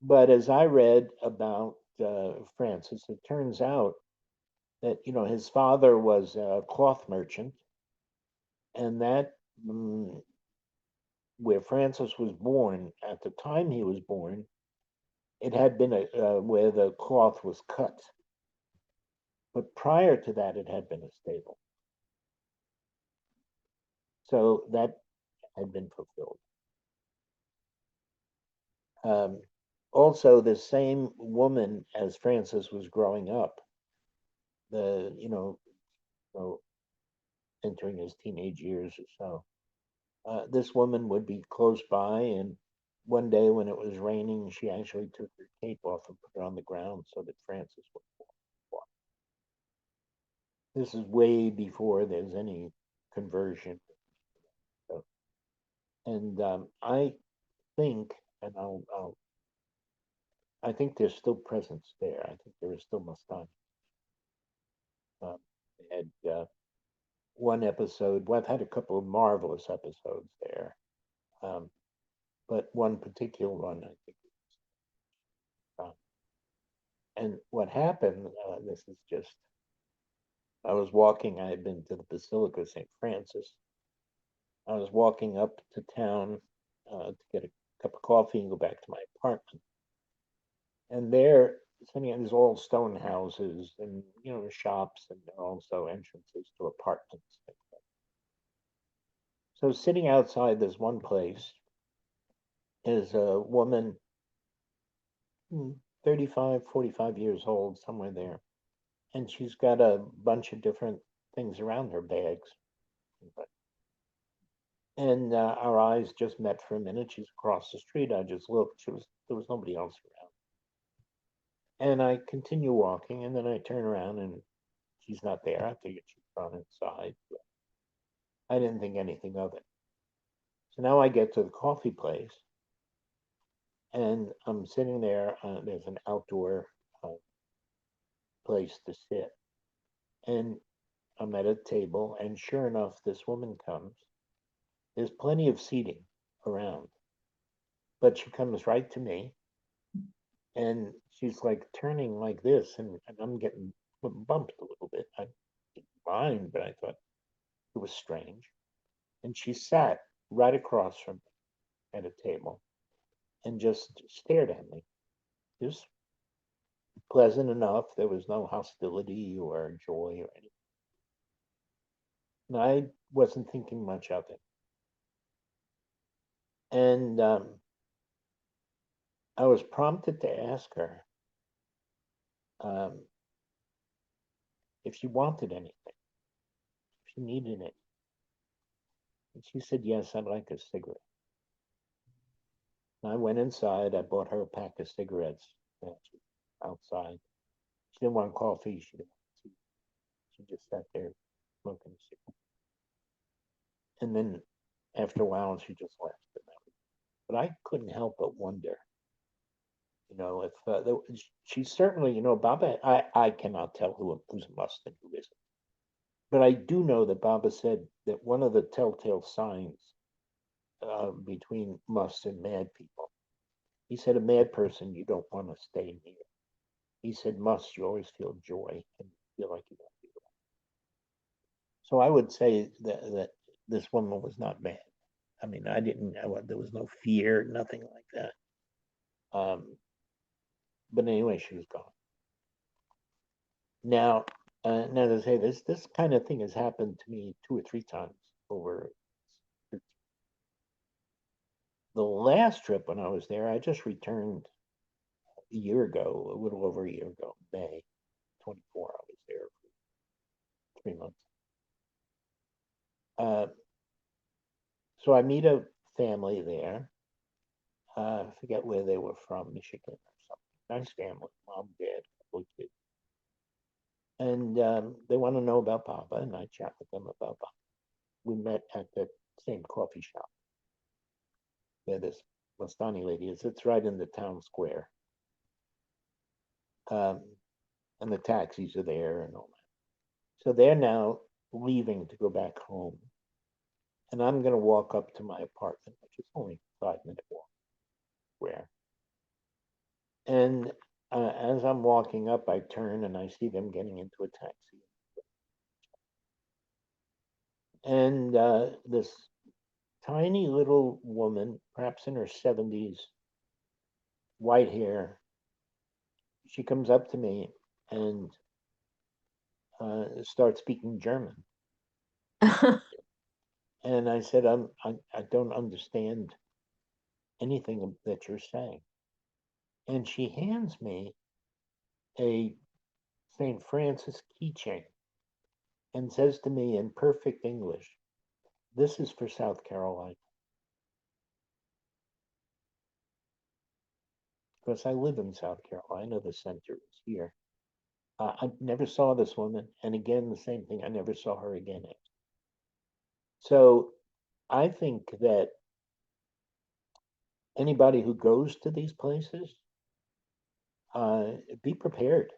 But as I read about Francis, it turns out that, his father was a cloth merchant And that where Francis was born, at the time he was born, it had been where the cloth was cut. But prior to that, it had been a stable. So that had been fulfilled. Also, the same woman as Francis was growing up, entering his teenage years or so, this woman would be close by, and one day when it was raining, she actually took her cape off and put it on the ground so that Francis would walk. This is way before there's any conversion. So, and I think, and I think there's still presence there. I think there is still Mustang. They had one episode. Well, I've had a couple of marvelous episodes there, but one particular one, I think. And what happened? This is just. I was walking. I had been to the Basilica of St. Francis. I was walking up to town to get a cup of coffee and go back to my apartment. And there, there's all stone houses and shops, and also entrances to apartments. So sitting outside this one place is a woman, 35, 45 years old, somewhere there. And she's got a bunch of different things around her bags. And our eyes just met for a minute. She's across the street. I just looked. There was nobody else around. And I continue walking, and then I turn around, and she's not there. I figured she's gone inside. But I didn't think anything of it. So now I get to the coffee place, and I'm sitting there. There's an outdoor place to sit, and I'm at a table, and sure enough, this woman comes. There's plenty of seating around, but she comes right to me, and she's like turning like this, and I'm getting bumped a little bit. I didn't mind, but I thought it was strange. And she sat right across from me at a table and just stared at me. It was pleasant enough. There was no hostility or joy or anything. And I wasn't thinking much of it. And I was prompted to ask her um, if she wanted anything, if she needed it. And she said, yes, I'd like a cigarette. And I went inside. I bought her a pack of cigarettes outside. She didn't want coffee. She didn't want tea. She just sat there smoking a cigarette. And then after a while, she just left. But I couldn't help but wonder, if she certainly, Baba, I cannot tell who's a must and who isn't. But I do know that Baba said that one of the telltale signs between musts and mad people, he said, a mad person you don't want to stay near. He said, musts, you always feel joy and feel like you want to be around. So I would say that this woman was not mad. I mean, I didn't know, there was no fear, nothing like that. But anyway, she was gone. Now, now to say this kind of thing has happened to me 2 or 3 times over. The last trip when I was there, I just returned a year ago, a little over a year ago, May 24. I was there for 3 months. So I meet a family there. I forget where they were from, Michigan or something. Nice family, mom, dad, couple of kids. And they want to know about Baba, and I chat with them about Baba. We met at the same coffee shop where this Mastani lady is. It's right in the town square. And the taxis are there and all that. So they're now leaving to go back home. And I'm going to walk up to my apartment, which is only a 5-minute walk square. And as I'm walking up, I turn and I see them getting into a taxi. And this tiny little woman, perhaps in her 70s, white hair, she comes up to me and starts speaking German. And I said, I don't understand anything that you're saying. And she hands me a St. Francis keychain and says to me in perfect English, "This is for South Carolina." Because I live in South Carolina, the center is here. I never saw this woman, and again, the same thing, I never saw her again. So I think that anybody who goes to these places, be prepared,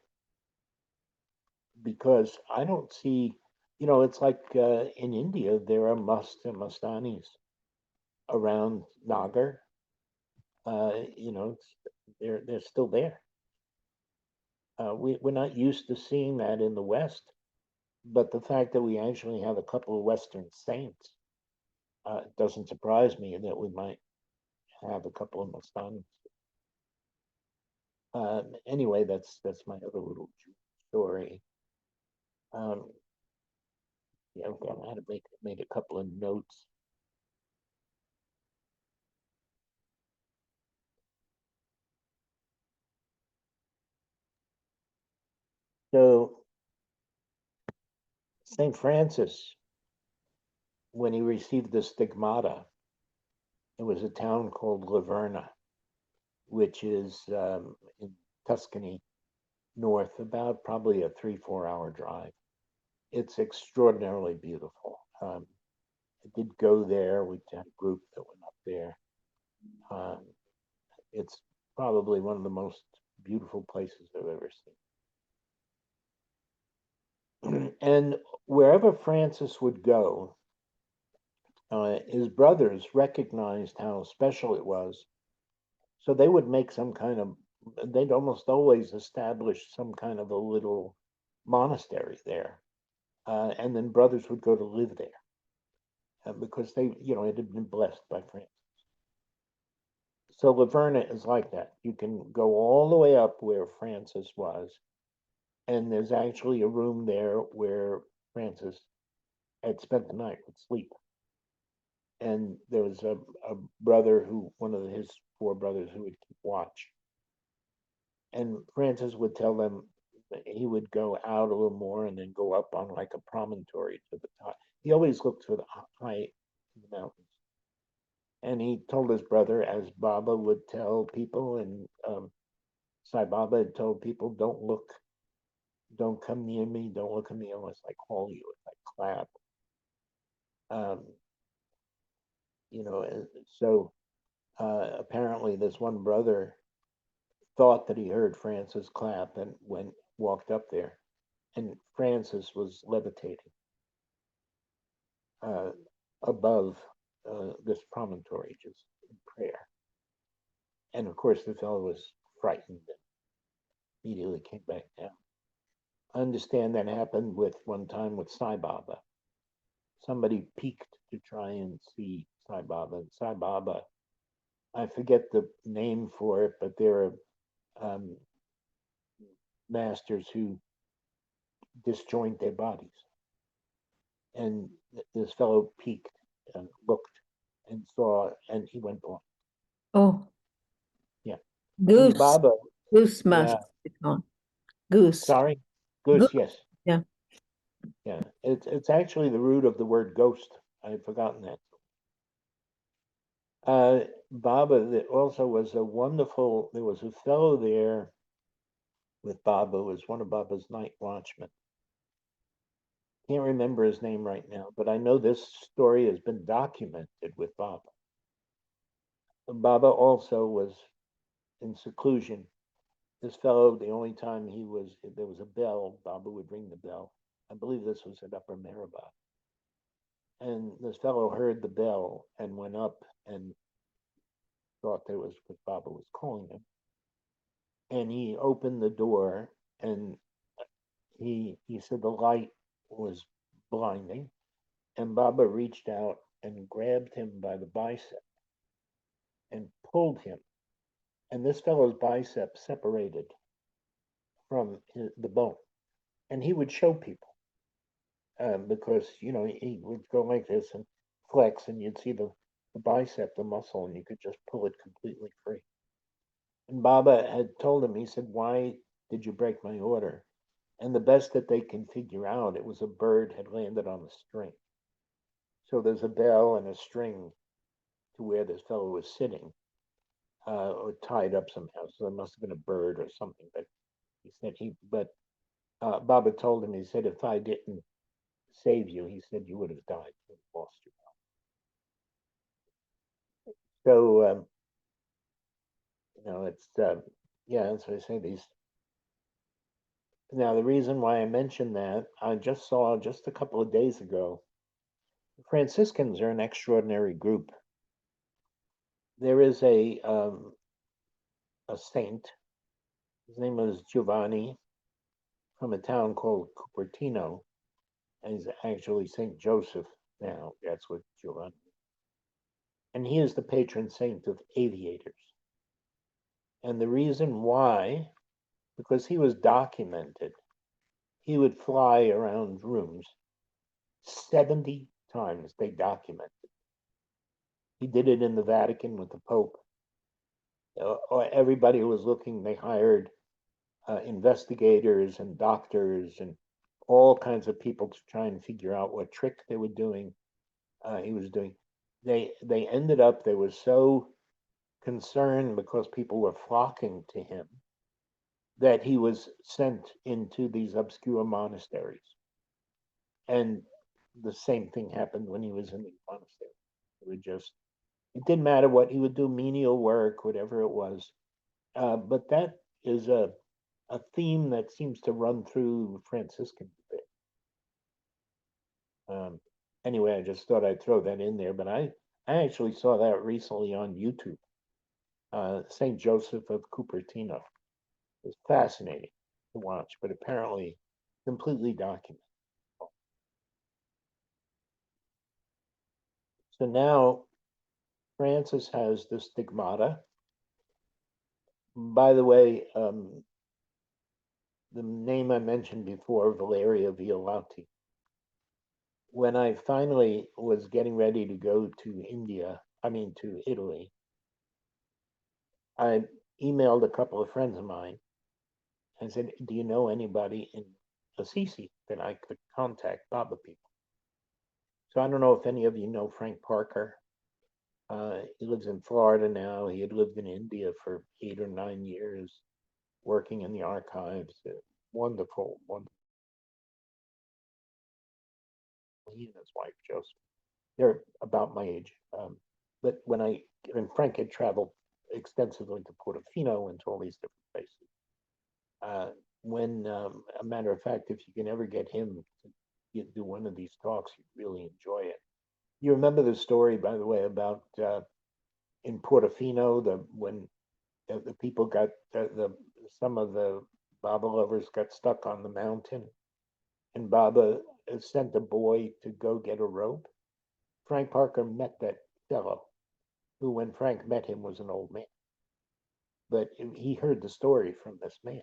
because I don't see, it's like in India, there are Mastanis around Nagar. They're still there. We're not used to seeing that in the West, but the fact that we actually have a couple of Western saints doesn't surprise me that we might have a couple of Mustangs. Anyway, that's my other little story. Yeah, okay, I had to make a couple of notes. So St. Francis, when he received the stigmata, it was a town called Laverna, which is in Tuscany, north, about probably a 3-4 hour drive. It's extraordinarily beautiful. I did go there. We had a group that went up there. It's probably one of the most beautiful places I've ever seen. And wherever Francis would go, his brothers recognized how special it was. So they would make they'd almost always establish some kind of a little monastery there. And then brothers would go to live there because it had been blessed by Francis. So Laverna is like that. You can go all the way up where Francis was, and there's actually a room there where Francis had spent the night with sleep. And there was a brother one of his 4 brothers who would keep watch. And Francis would tell them that he would go out a little more and then go up on like a promontory to the top. He always looked for the high in the mountains. And he told his brother, as Baba would tell people, and Sai Baba had told people, don't come near me, don't look at me unless I call you, if I clap. So apparently this one brother thought that he heard Francis clap and walked up there, and Francis was levitating above this promontory, just in prayer. And of course, the fellow was frightened and immediately came back down. I understand that happened one time with Sai Baba. Somebody peeked to try and see Sai Baba. And Sai Baba, I forget the name for it, but there are masters who disjoint their bodies. And this fellow peeked and looked and saw, and he went blind. Oh, Yeah. goose. Baba, Goose must yeah. be gone. Goose. Sorry, goose. Goose. Yes. Yeah. Yeah. It's actually the root of the word ghost. I had forgotten that. Baba that also was a wonderful. There was a fellow there with Baba, who was one of Baba's night watchmen. Can't remember his name right now, but I know this story has been documented with Baba. Baba also was in seclusion. This fellow, the only time there was a bell, Baba would ring the bell. I believe this was at Upper Maribah. And this fellow heard the bell and went up and thought that was what Baba was calling him. And he opened the door, and he said the light was blinding, and Baba reached out and grabbed him by the bicep and pulled him. And this fellow's bicep separated from the bone. And he would show people because, he would go like this and flex, and you'd see the bicep, the muscle, and you could just pull it completely free. And Baba had told him, he said, "Why did you break my order?" And the best that they can figure out, it was a bird had landed on the string. So there's a bell and a string to where this fellow was sitting, or tied up somehow. So there must have been a bird or something. But he said Baba told him, he said, "If I didn't save you," he said, "you would have died. You would have lost your life." So, it's, yeah, as I say, these. Now, the reason why I mentioned that, I just saw just a couple of days ago, Franciscans are an extraordinary group. There is a saint. His name was Giovanni, from a town called Cupertino, and he's actually Saint Joseph now. That's what Giovanni. And he is the patron saint of aviators. And the reason why, because he was documented, he would fly around rooms 70 times. They documented. He did it in the Vatican with the Pope. Everybody who was looking, they hired investigators and doctors and all kinds of people to try and figure out what trick they were doing. He was doing. They ended up. They were so concerned because people were flocking to him that he was sent into these obscure monasteries. And the same thing happened when he was in the monastery. It didn't matter what he would do, menial work, whatever it was. But that is a theme that seems to run through Franciscan a bit. Anyway, I just thought I'd throw that in there, but I actually saw that recently on YouTube. St. Joseph of Cupertino. It was fascinating to watch, but apparently completely documented. So now Francis has the stigmata. By the way, the name I mentioned before, Valeria Violati. When I finally was getting ready to go to Italy, I emailed a couple of friends of mine and said, "Do you know anybody in Assisi that I could contact Baba people?" So I don't know if any of you know Frank Parker. He lives in Florida now. He had lived in India for 8 or 9 years, working in the archives. Wonderful, wonderful. He and his wife, Joseph, they're about my age. But when Frank had traveled extensively to Portofino and to all these different places, a matter of fact, if you can ever get him to do one of these talks, you'd really enjoy it. You remember the story, by the way, about in Portofino, when the people got some of the Baba lovers got stuck on the mountain, and Baba sent a boy to go get a rope. Frank Parker met that fellow, who, when Frank met him, was an old man. But he heard the story from this man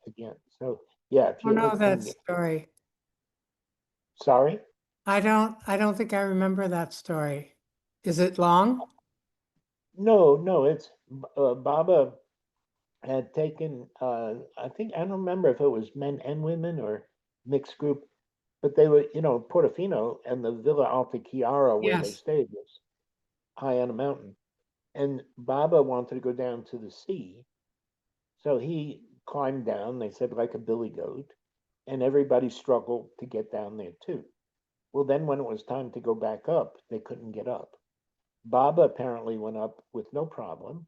again. So yeah, if I you don't ever know that can. story. Sorry. I don't think I remember that story. Is it long? No, it's Baba had taken, I think, I don't remember if it was men and women or mixed group, but they were, Portofino and the Villa Alta Chiara where they Yes. stayed was high on a mountain. And Baba wanted to go down to the sea. So he climbed down, they said, like a billy goat, and everybody struggled to get down there too. Well, then when it was time to go back up, they couldn't get up. Baba apparently went up with no problem,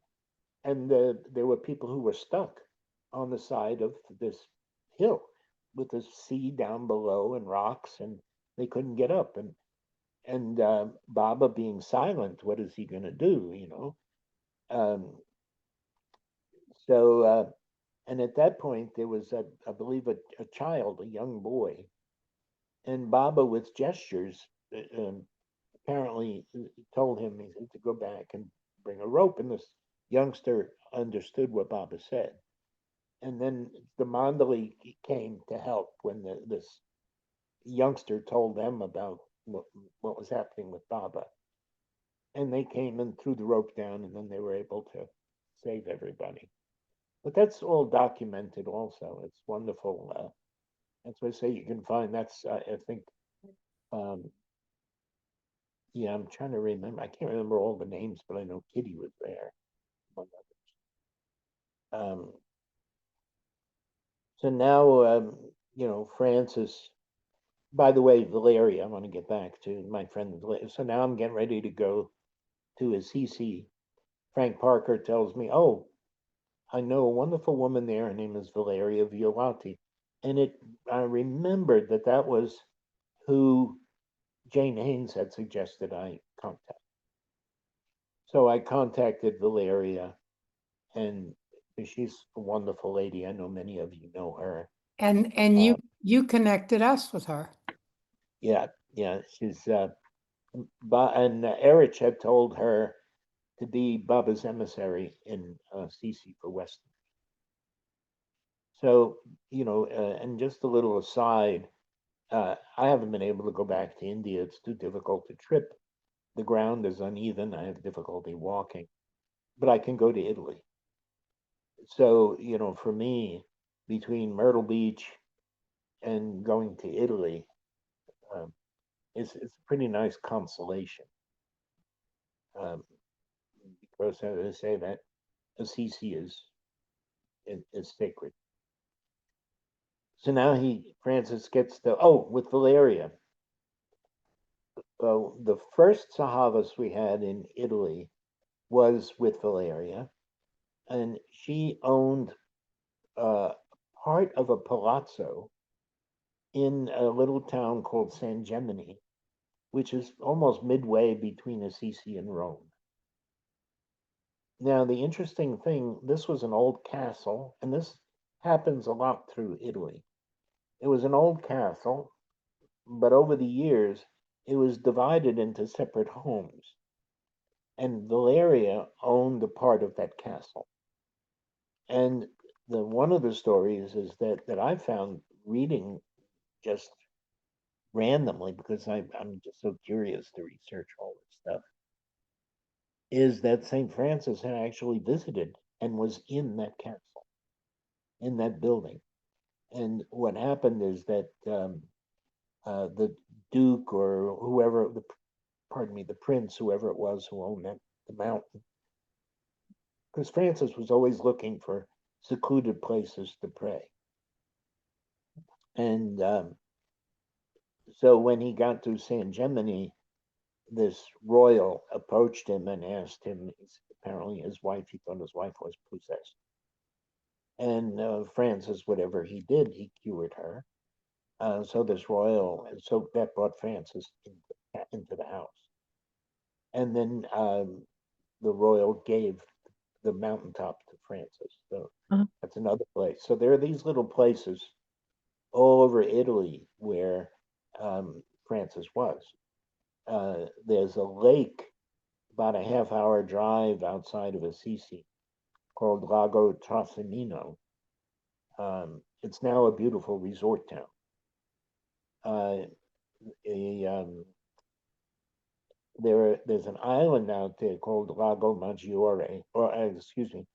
and there were people who were stuck on the side of this hill with the sea down below and rocks, and they couldn't get up. And Baba being silent, what is he going to do? So and at that point there was I believe a child, a young boy, and Baba with gestures apparently told him he had to go back and bring a rope, and this youngster understood what Baba said. And then the Mandali came to help when this youngster told them about what was happening with Baba. And they came and threw the rope down, and then they were able to save everybody. But that's all documented also. It's wonderful. That's what I say you can find. That's, I think, yeah, I'm trying to remember. I can't remember all the names, but I know Kitty was there, among others. So now, Francis, by the way, Valeria, I want to get back to my friend Valeria. So now I'm getting ready to go to Assisi. Frank Parker tells me, oh, I know a wonderful woman there. Her name is Valeria Violati. And I remembered that was who Jane Haynes had suggested I contact. So I contacted Valeria, and she's a wonderful lady. I know many of you know her. And you connected us with her. Yeah, she's and Erich had told her to be Baba's emissary in Assisi for Western. So, and just a little aside, I haven't been able to go back to India. It's too difficult to trip. The ground is uneven. I have difficulty walking, but I can go to Italy. So, for me, between Myrtle Beach and going to Italy, it's a pretty nice consolation. Because as I say, that Assisi is sacred. So now Francis gets with Valeria. The first Sahavas we had in Italy was with Valeria, and she owned part of a palazzo in a little town called San Gemini, which is almost midway between Assisi and Rome. Now, the interesting thing, this was an old castle, and this happens a lot through Italy. It was an old castle, but over the years, it was divided into separate homes. And Valeria owned a part of that castle. And one of the stories is that I found reading just randomly, because I'm just so curious to research all this stuff, is that St. Francis had actually visited and was in that castle, in that building. And what happened is that the Duke or whoever, the Prince, whoever it was who owned the mountain, because Francis was always looking for secluded places to pray. And so when he got to San Gemini, this royal approached him and asked him, apparently he thought his wife was possessed. And Francis, whatever he did, he cured her. So that brought Francis into the house. And then the royal gave the mountaintop to Francis. So that's another place. So there are these little places all over Italy where Francis was. There's a lake about a half-hour drive outside of Assisi called Lago Trasimeno. It's now a beautiful resort town. There's an island out there called Lago Maggiore, or excuse me,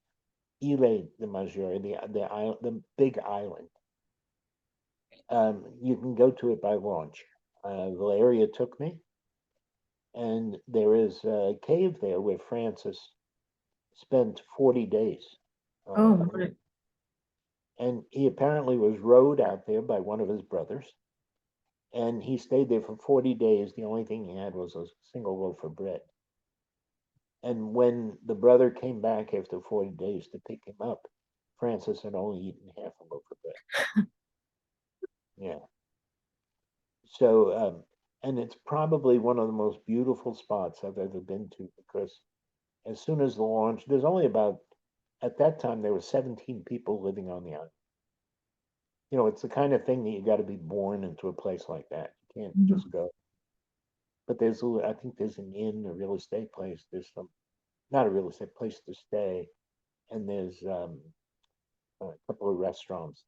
Ile de Maggiore, the big island. You can go to it by launch. Valeria took me, and there is a cave there where Francis spent 40 days. Oh, my. And he apparently was rowed out there by one of his brothers, and he stayed there for 40 days. The only thing he had was a single loaf of bread. And when the brother came back after 40 days to pick him up, Francis had only eaten half a loaf of bread. Yeah. So, and it's probably one of the most beautiful spots I've ever been to, because as soon as the launch, there's only at that time, there were 17 people living on the island. It's the kind of thing that you got to be born into a place like that. You can't just go. but I think there's an inn, a real estate place. There's not a real estate place to stay, and there's a couple of restaurants.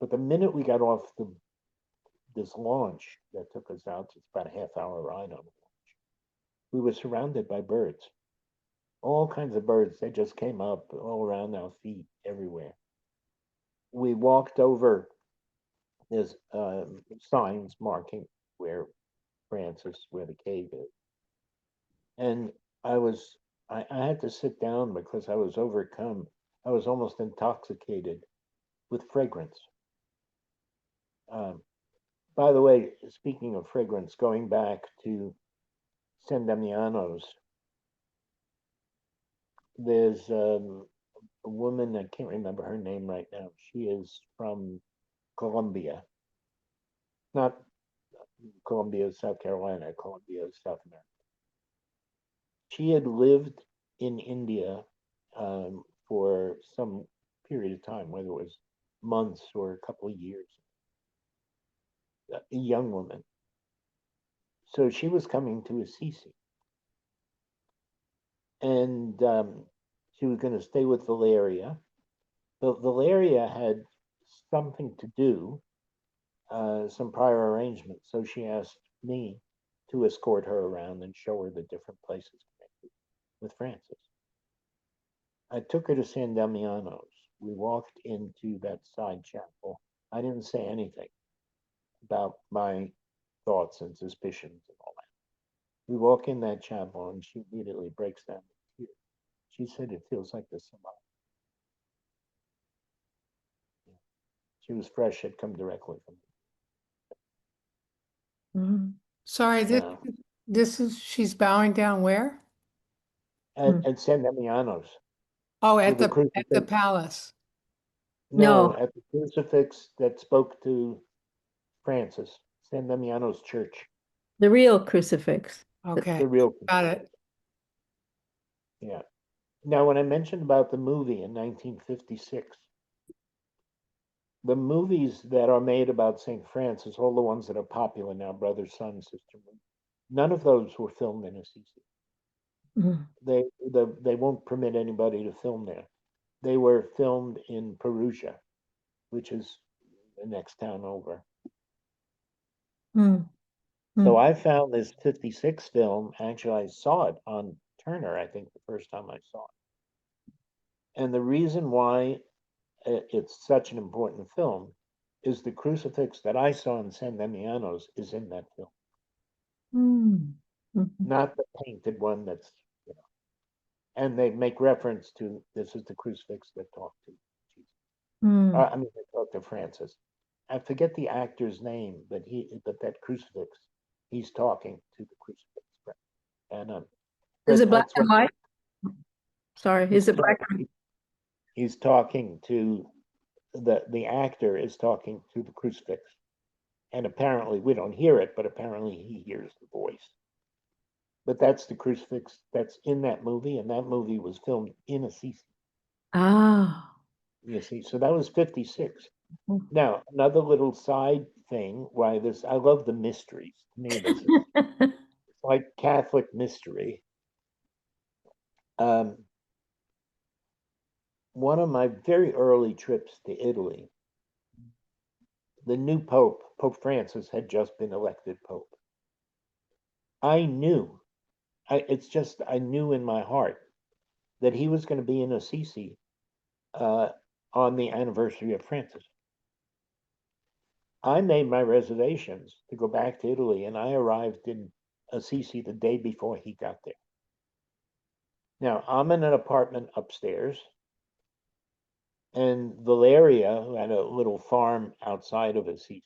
But the minute we got off this launch that took us out, it's about a half-hour ride on the launch. We were surrounded by birds, all kinds of birds. They just came up all around our feet, everywhere. We walked over. There's signs marking where where the cave is, and I had to sit down because I was overcome. I was almost intoxicated with fragrance. By the way, speaking of fragrance, going back to San Damiano's, there's a woman, I can't remember her name right now. She is from Colombia, not Colombia, South Carolina, Colombia, South America. She had lived in India for some period of time, whether it was months or a couple of years. A young woman. So she was coming to Assisi. And she was going to stay with Valeria. But Valeria had something to do, some prior arrangements. So she asked me to escort her around and show her the different places with Francis. I took her to San Damiano's. We walked into that side chapel. I didn't say anything about my thoughts and suspicions and all that. We walk in that chapel and she immediately breaks down in tears. She said it feels like the Samad. She was fresh, had come directly from Mhm. Sorry, Yeah. she's bowing down where? at San Damiano's. Oh, To at the the crucifix. palace. No, No. at the crucifix that spoke to Francis, San Damiano's church, The real crucifix. Okay, the real got crucifix. it. Yeah. Now, when I mentioned about the movie in 1956, the movies that are made about St. Francis, all the ones that are popular now, Brother, Son, Sister, none of those were filmed in Assisi. Mhm. They won't permit anybody to film there. They were filmed in Perugia, which is the next town over. Mm. So Mm. I found this 56 film. Actually, I saw it on Turner, I think, the first time I saw it. And the reason why it's such an important film is the crucifix that I saw in San Damiano's is in that film, Mm. Mhm. not the painted one that's, you know. And they make reference to this is the crucifix that talked to Jesus. Mm. I mean, they talked to Francis. I forget the actor's name, but that crucifix, he's talking to the crucifix, and Is but it black that's and what white? Sorry, he's is it black? talking. He's talking to the actor is talking to the crucifix, and apparently we don't hear it, but apparently he hears the voice. But that's the crucifix that's in that movie, and that movie was filmed in Assisi. Ah. You see, so that was 56. Mm. Now, another little side thing, why this, I love the mysteries. To me, this is it's like Catholic mystery. Um, one of my very early trips to Italy, the new Pope, Pope Francis, had just been elected Pope. I knew, I knew in my heart that he was going to be in Assisi on the anniversary of Francis. I made my reservations to go back to Italy, and I arrived in Assisi the day before he got there. Now, I'm in an apartment upstairs, and Valeria, who had a little farm outside of Assisi,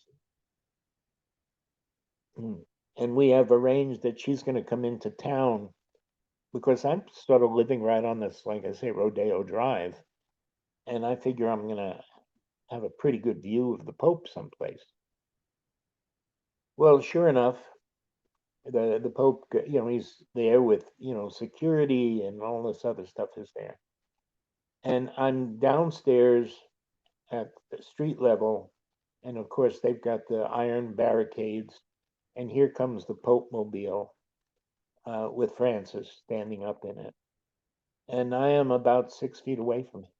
and we have arranged that she's going to come into town because I'm sort of living right on this, like I say, Rodeo Drive, and I figure I'm going to have a pretty good view of the Pope someplace. Well, sure enough, the Pope, he's there with, security and all this other stuff is there. And I'm downstairs at the street level, and of course they've got the iron barricades and here comes the Pope mobile with Francis standing up in it. And I am about 6 feet away from him.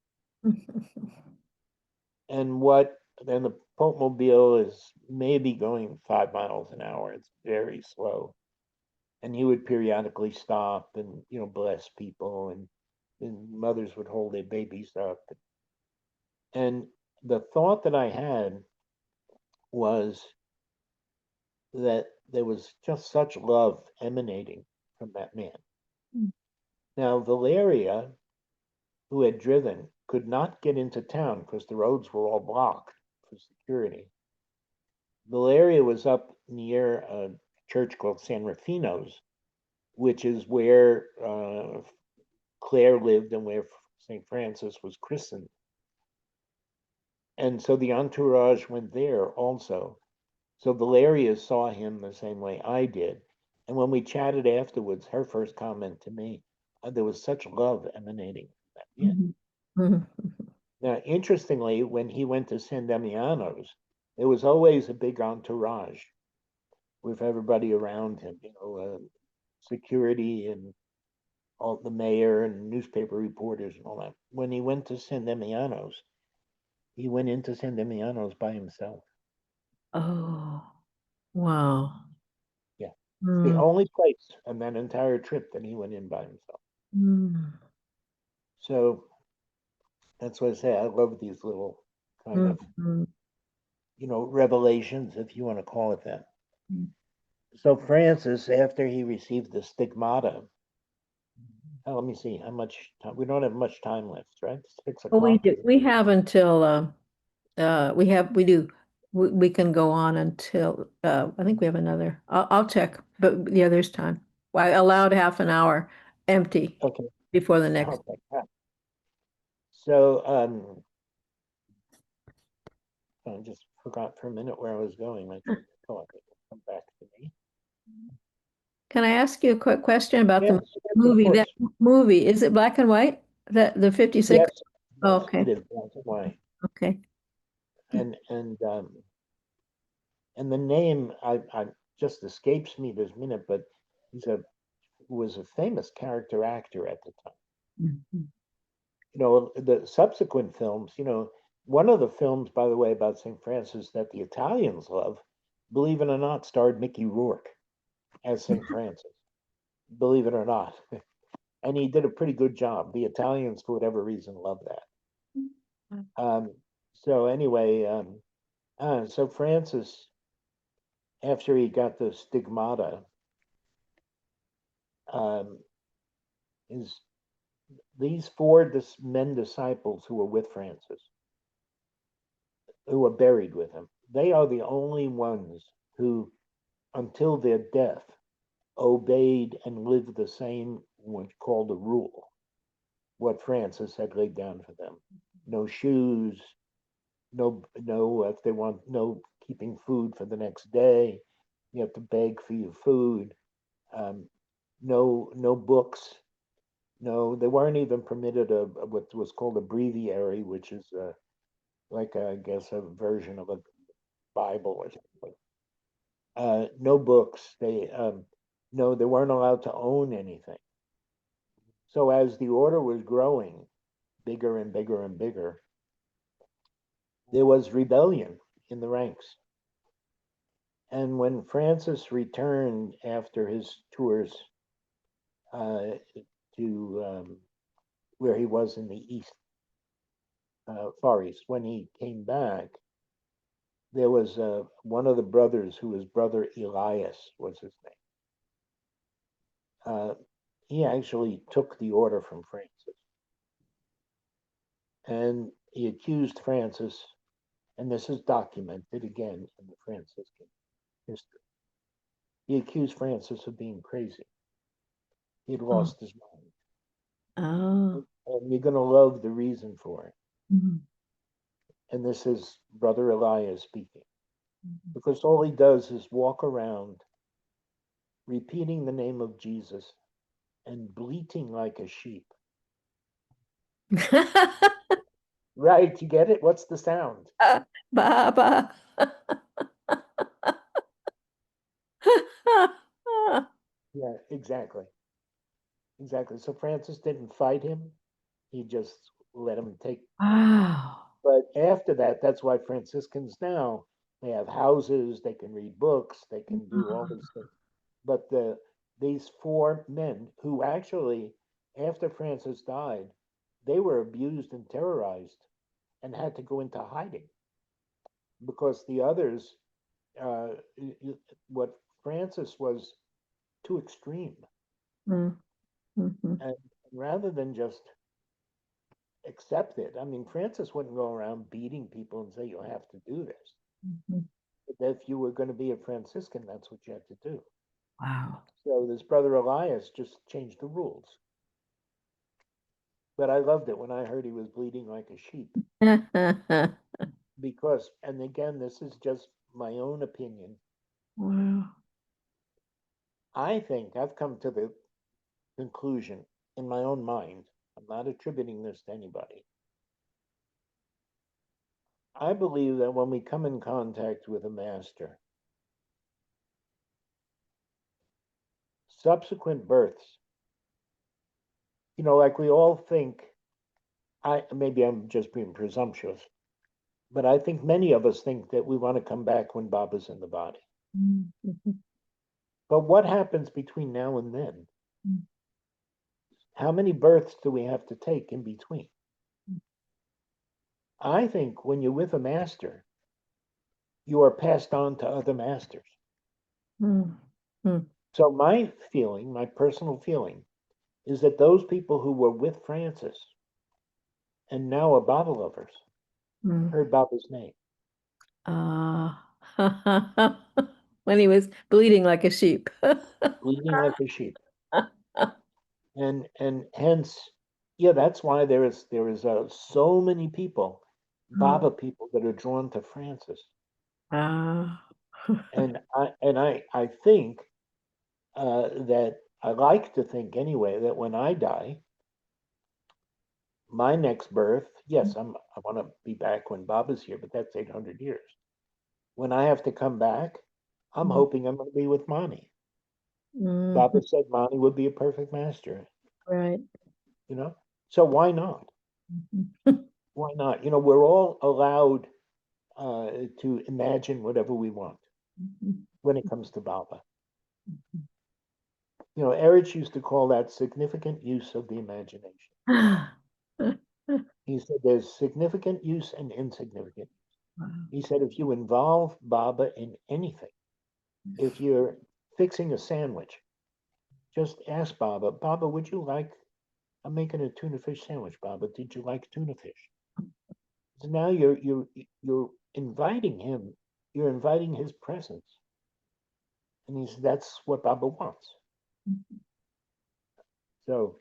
And then the Pope mobile is maybe going 5 miles an hour. It's very slow. And he would periodically stop and, bless people, and mothers would hold their babies up. And the thought that I had was that there was just such love emanating from that man. Mm. Now, Valeria, who had driven, could not get into town because the roads were all blocked for security. Valeria was up near a church called San Rufino's, which is where Claire lived and where St. Francis was christened. And so the entourage went there also. So Valeria saw him the same way I did. And when we chatted afterwards, her first comment to me, there was such love emanating from that man. Mhm. Now, interestingly, when he went to San Damiano's, there was always a big entourage with everybody around him, security and all the mayor and newspaper reporters and all that. When he went to San Damiano's, he went into San Damiano's by himself. Oh, wow. Yeah. The Mm, only place on that entire trip that he went in by himself. mm, So that's what I say. I love these little kind of, mm. revelations, if you want to call it that. Mm. So Francis, after he received the stigmata, let me see how much time. We don't have much time left, right? 6 Oh, we o'clock. do. We have until we do. We can go on until I think we have another. I'll check, but yeah, there's time. I allowed half an hour empty Okay. before the next. Okay. So I just forgot for a minute where I was going. My train of thought. It'll come back to me. Can I ask you a quick question about Yes, the yes, of movie? course. That movie, is it black and white? That the 56? Yes, Oh, yes, okay. it is black and white. Okay. And the name I just escapes me this minute, but he's was a famous character actor at the time. Mhm. The subsequent films, one of the films, by the way, about St. Francis that the Italians love, believe it or not, starred Mickey Rourke as St. Francis. Believe it or not. And he did a pretty good job. The Italians, for whatever reason, love that. So anyway, so Francis, after he got the stigmata, um, is these four men disciples who were with Francis, who were buried with him, they are the only ones who, until their death, obeyed and lived the same, what's called a rule, what Francis had laid down for them. No shoes, no, if they want, no keeping food for the next day. You have to beg for your food. No books. No, they weren't even permitted what was called a breviary, which is like I guess a version of a Bible or something. No books. They weren't allowed to own anything. So as the order was growing bigger and bigger and bigger, there was rebellion in the ranks. And when Francis returned after his tours to where he was in the East, Far East, when he came back, there was one of the brothers who was brother Elias was his name. He actually took the order from Francis, and he accused Francis, and this is documented again in the Franciscan history. He accused Francis of being crazy. He'd lost his mind. Oh. And you're going to love the reason for it. Mhm. And this is Brother Elias speaking. Because all he does is walk around repeating the name of Jesus and bleating like a sheep. Right, you get it? What's the sound? Baba. exactly. Exactly. So Francis didn't fight him. He just let him take. Wow. But after that, that's why Franciscans now, they have houses, they can read books, they can do all these things. But these four men who actually, after Francis died, they were abused and terrorized and had to go into hiding because the others, uh, what Francis was too extreme. Mm, mhm, And rather than just accept it, I mean, Francis wouldn't go around beating people and say, you have to do this. mhm. But if you were going to be a Franciscan, that's what you had to do. Wow. So this brother Elias just changed the rules. But I loved it when I heard he was bleeding like a sheep because, and again, this is just my own opinion. Wow. I think I've come to the conclusion in my own mind. I'm not attributing this to anybody. I believe that when we come in contact with a master, subsequent births, like we all think, maybe I'm just being presumptuous, but I think many of us think that we want to come back when Baba's in the body. Mhm, But what happens between now and then? Mm. How many births do we have to take in between? I think when you're with a master, you are passed on to other masters. mm, mm, So my feeling, my personal feeling, is that those people who were with Francis and now are Baba lovers mm. heard Baba's name. Ah. When he was bleeding like a sheep. Bleeding like a sheep. And hence, yeah, that's why there is so many people, Baba people, that are drawn to Francis. Ah. And I think that I like to think anyway that when I die, my next birth, yes, I want to be back when Baba's here, but that's 800 years. When I have to come back, I'm hoping I'm going to be with Mani. Baba Mhm. said Mani would be a perfect master, Right. you know? So why not? Mhm. Why not? We're all allowed to imagine whatever we want when it comes to Baba. Erich used to call that significant use of the imagination. He said there's significant use and insignificant. He said if you involve Baba in anything, if you're fixing a sandwich, just ask Baba, Baba, would you like, I'm making a tuna fish sandwich, Baba. Did you like tuna fish? So now you're inviting him, you're inviting his presence. And he said that's what Baba wants. So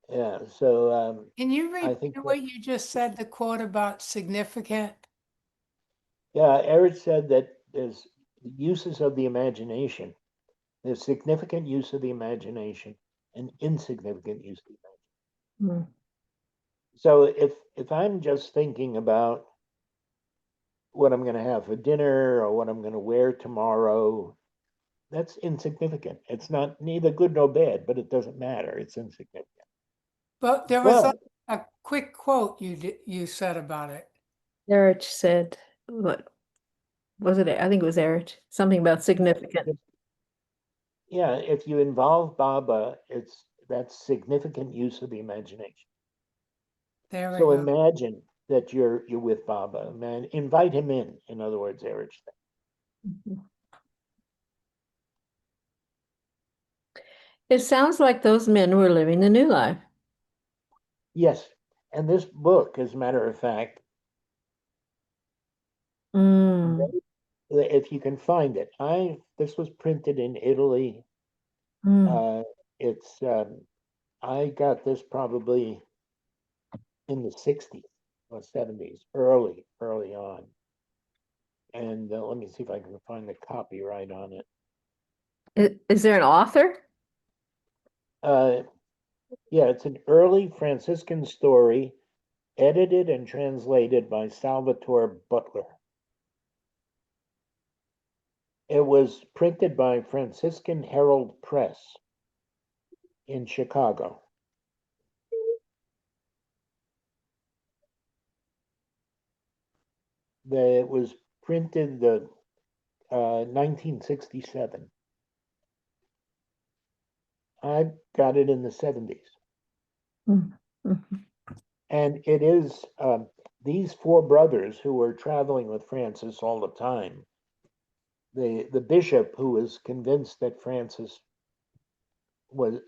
yeah, so Can you I think repeat that, what you just said, the quote about significant? yeah, Eric said that there's uses of the imagination. There's significant use of the imagination and insignificant use of the imagination. Mm. So if I'm just thinking about what I'm going to have for dinner or what I'm going to wear tomorrow, that's insignificant. It's not neither good nor bad, but it doesn't matter. It's insignificant. But there was But a quick quote you said about it. Erich said, what was it? I think it was Erich. Something about significant. yeah, if you involve Baba, that's significant use of the imagination. There we So go. imagine that you're with Baba, man. Invite him in. In other words, Erich said. Mhm. It sounds like those men were living the new life. Yes, and this book, as a matter of fact, Mm, if you can find it, this was printed in Italy. mm. Uh, it's I got this probably in the 60s or 70s, early on. And let me see if I can find the copyright on it. Is there an author? Uh, yeah, it's an early Franciscan story, edited and translated by Salvatore Butler. It was printed by Franciscan Herald Press in Chicago. It was printed 1967. I got it in the 70s. Mm, mhm. And it is these four brothers who were traveling with Francis all the time. The bishop who was convinced that Francis was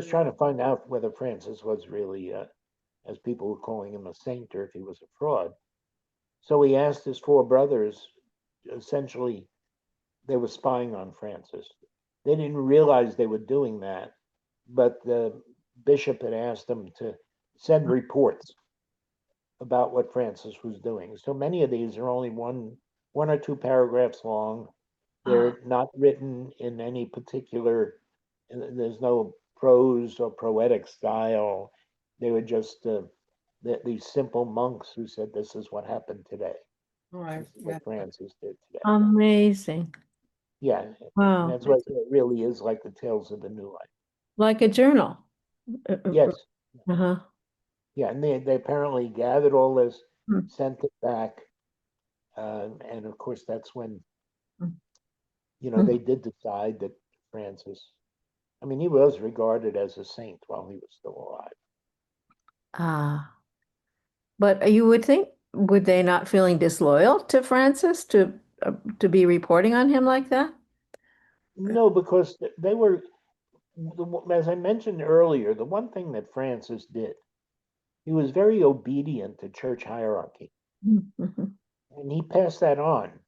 trying to find out whether Francis was really, as people were calling him, a saint, or if he was a fraud. So he asked his four brothers. Essentially, they were spying on Francis. They didn't realize they were doing that, but the bishop had asked them to send reports about what Francis was doing. So many of these are only one or two paragraphs long. They're not written in any particular, there's no prose or poetic style. They were just these simple monks who said, this is what happened today. All right. This is what Francis did today. Amazing. Yeah. And Wow. that's why it really is like the Tales of the New Life. Like a journal. Yes. Uh-huh. Yeah. And they apparently gathered all this, Hmm. sent it back. And of course, that's when, Hmm. they did decide that Francis, I mean, he was regarded as a saint while he was still alive. Ah. But you would think, would they not feeling disloyal to Francis to be reporting on him like that? No, because they were, as I mentioned earlier, the one thing that Francis did, he was very obedient to church hierarchy, Mhm. and he passed that on.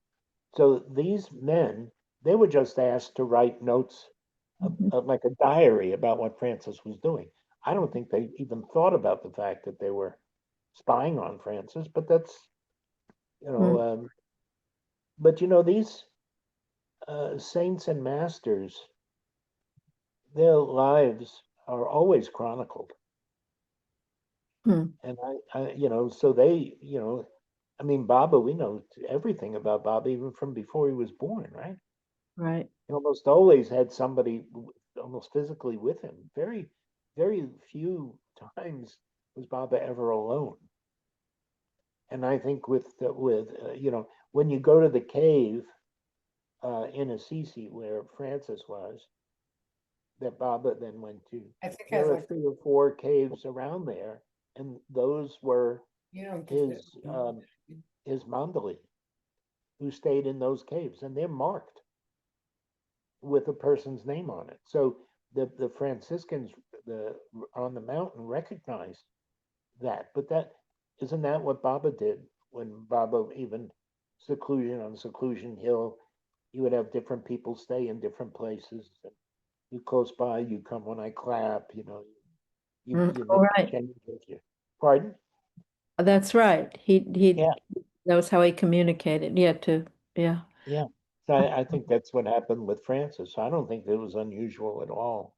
So these men, they were just asked to write notes, Mhm. like a diary about what Francis was doing. I don't think they even thought about the fact that they were spying on Francis, but that's, you know, Mm. but these saints and masters, their lives are always chronicled. Mm. And so they, I mean, Baba, we know everything about Baba, even from before he was born, right? Right. He almost always had somebody almost physically with him. Very, very few times was Baba ever alone. And I think when you go to the cave in Assisi where Francis was, that Baba then went to, I think I there are like, 3 or 4 caves around there, and those were you don't get his that. his mandali, who stayed in those caves, and they're marked with a person's name on it. So the Franciscans on the mountain recognized that. But that isn't that what Baba did when Baba, even seclusion on Seclusion Hill, he would have different people stay in different places. You close by, you come when I clap, you All make right. changes. Pardon? That's right. He Yeah, knows how he communicated. Yeah, yeah. yeah. So I think that's what happened with Francis. I don't think it was unusual at all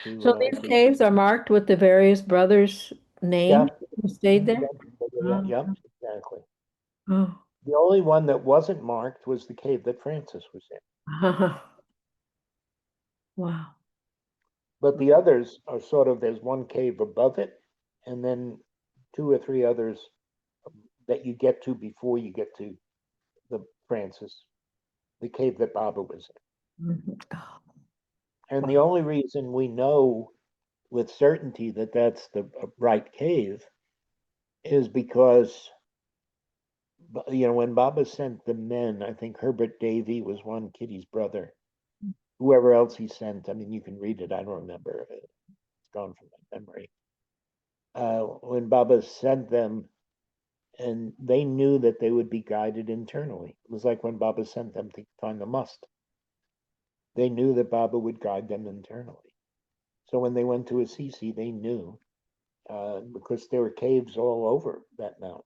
So to these caves are marked with the various brothers' yeah, names who stayed there? yeah, yep, exactly. Oh. The only one that wasn't marked was the cave that Francis was in. Wow. But the others are sort of, there's one cave above it, and then 2 or 3 others that you get to before you get to the Francis, the cave that Baba was Mhm. Oh, in. And wow. the only reason we know with certainty that that's the right cave is because when Baba sent the men, I think Herbert Davy was one, Kitty's brother, whoever else he sent. I mean, you can read it. I don't remember. It's gone from my memory. When Baba sent them, and they knew that they would be guided internally. It was like when Baba sent them to find the must. They knew that Baba would guide them internally. So when they went to Assisi, they knew because there were caves all over that mountain.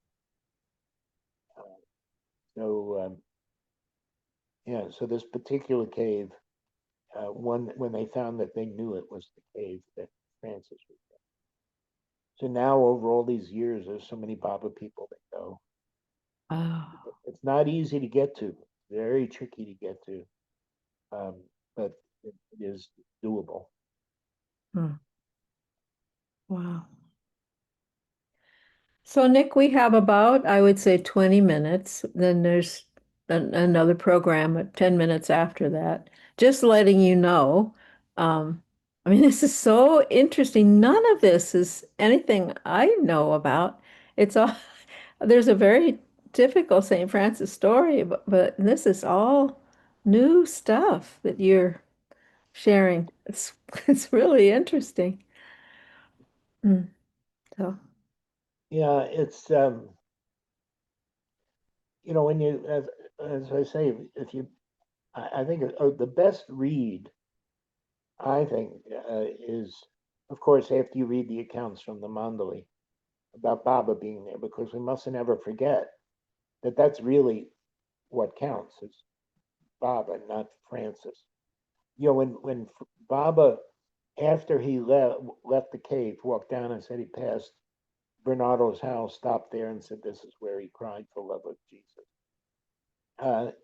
So yeah, so this particular cave, when they found that, they knew it was the cave that Francis was in. So now, over all these years, there's so many Baba people that go. Oh, It's not easy to get to, very tricky to get to, but it is doable. hmm. Wow. So Nick, we have about, I would say 20 minutes. Then there's another program at 10 minutes after that. Just letting you know. I mean, this is so interesting. None of this is anything I know about. It's all, there's a very typical St. Francis story, but this is all new stuff that you're sharing. It's really interesting. Mm, so, Yeah, it's when you as I say, if you I think the best read I think is, of course, after you read the accounts from the Mandali about Baba being there, because we mustn't ever forget that that's really what counts is Baba, not Francis. When Baba, after he left the cave, walked down and said he passed Bernardo's house, stopped there and said this is where he cried for love of Jesus.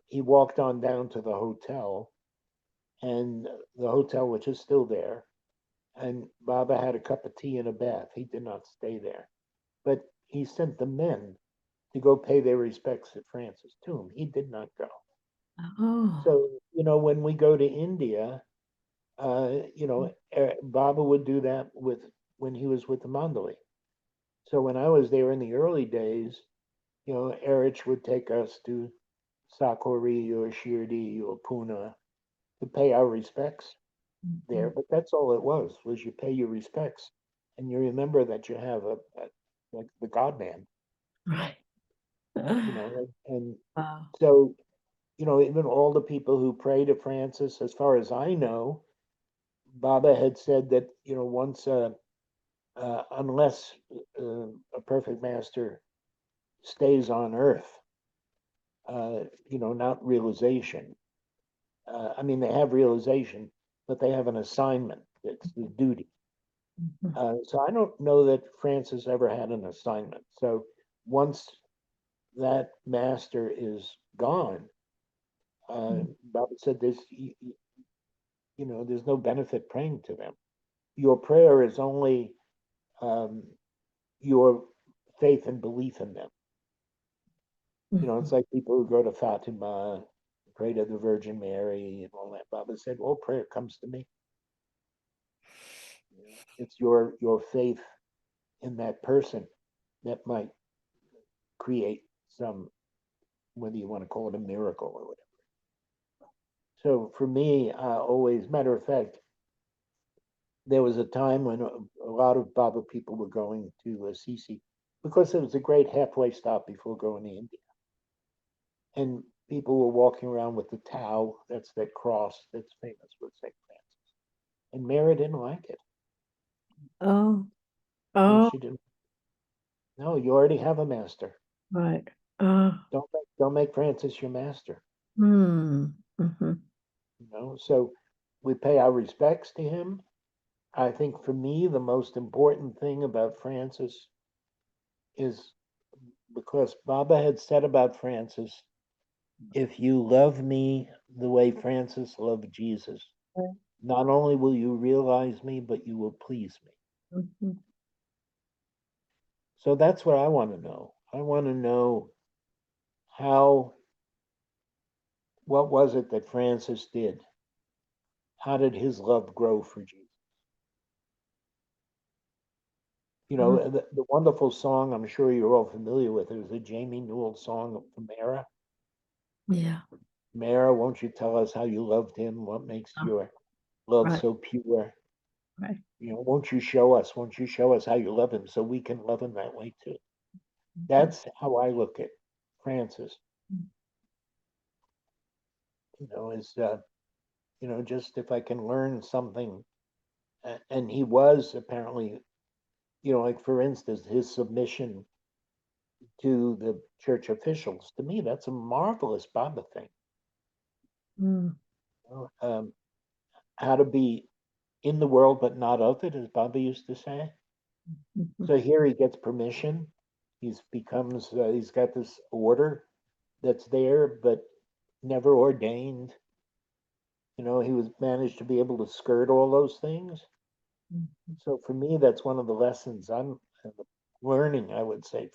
He walked on down to the hotel, and the hotel, which is still there, and Baba had a cup of tea and a bath. He did not stay there, but he sent the men to go pay their respects at Francis' tomb. He did not go. oh, So, when we go to India, Baba would do that when he was with the Mandali. So when I was there in the early days, Erich would take us to Sakori or Shirdi or Pune to pay our respects there. But that's all it was you pay your respects and you remember that you have like the God man, right. and Wow. so, even all the people who pray to Francis, as far as I know, Baba had said that, once, unless a perfect master stays on earth, not realization. I mean, they have realization, but they have an assignment. It's the duty. Mhm. So I don't know that Francis ever had an assignment. So once that master is gone, Baba said there's no benefit praying to them. Your prayer is only um, your faith and belief in them. It's like people who go to Fatima, pray to the Virgin Mary, and all that. Baba said, "All prayer comes to me. It's your faith in that person that might create some, whether you want to call it a miracle or whatever." So for me, always, matter of fact, there was a time when a lot of Baba people were going to Assisi because it was a great halfway stop before going to India. And people were walking around with the Tau, that's that cross that's famous with St. Francis. And Mary didn't like it. Oh, No, oh, she didn't. No, you already have a master. right. Oh, Don't make Francis your master. hmm. Hmm. So we pay our respects to him. I think for me, the most important thing about Francis is because Baba had said about Francis, if you love me the way Francis loved Jesus, not only will you realize me, but you will please me. Mhm. So that's what I want to know. I want to know what was it that Francis did? How did his love grow for Jesus? The wonderful song, I'm sure you're all familiar with it, is a Jamie Newell song from Mara. Yeah. Mara, won't you tell us how you loved him? What makes Oh, your love right, so pure? right. Won't you show us how you love him so we can love him that way too? Mhm. That's how I look at Francis, is, just if I can learn something. And he was apparently, like for instance, his submission to the church officials. To me, that's a marvelous Baba thing. Mm. How to be in the world but not of it, as Baba used to say. Mhm. So here he gets permission he's got this order that's there, but never ordained. He was managed to be able to skirt all those things. So for me, that's one of the lessons I'm learning, I would say,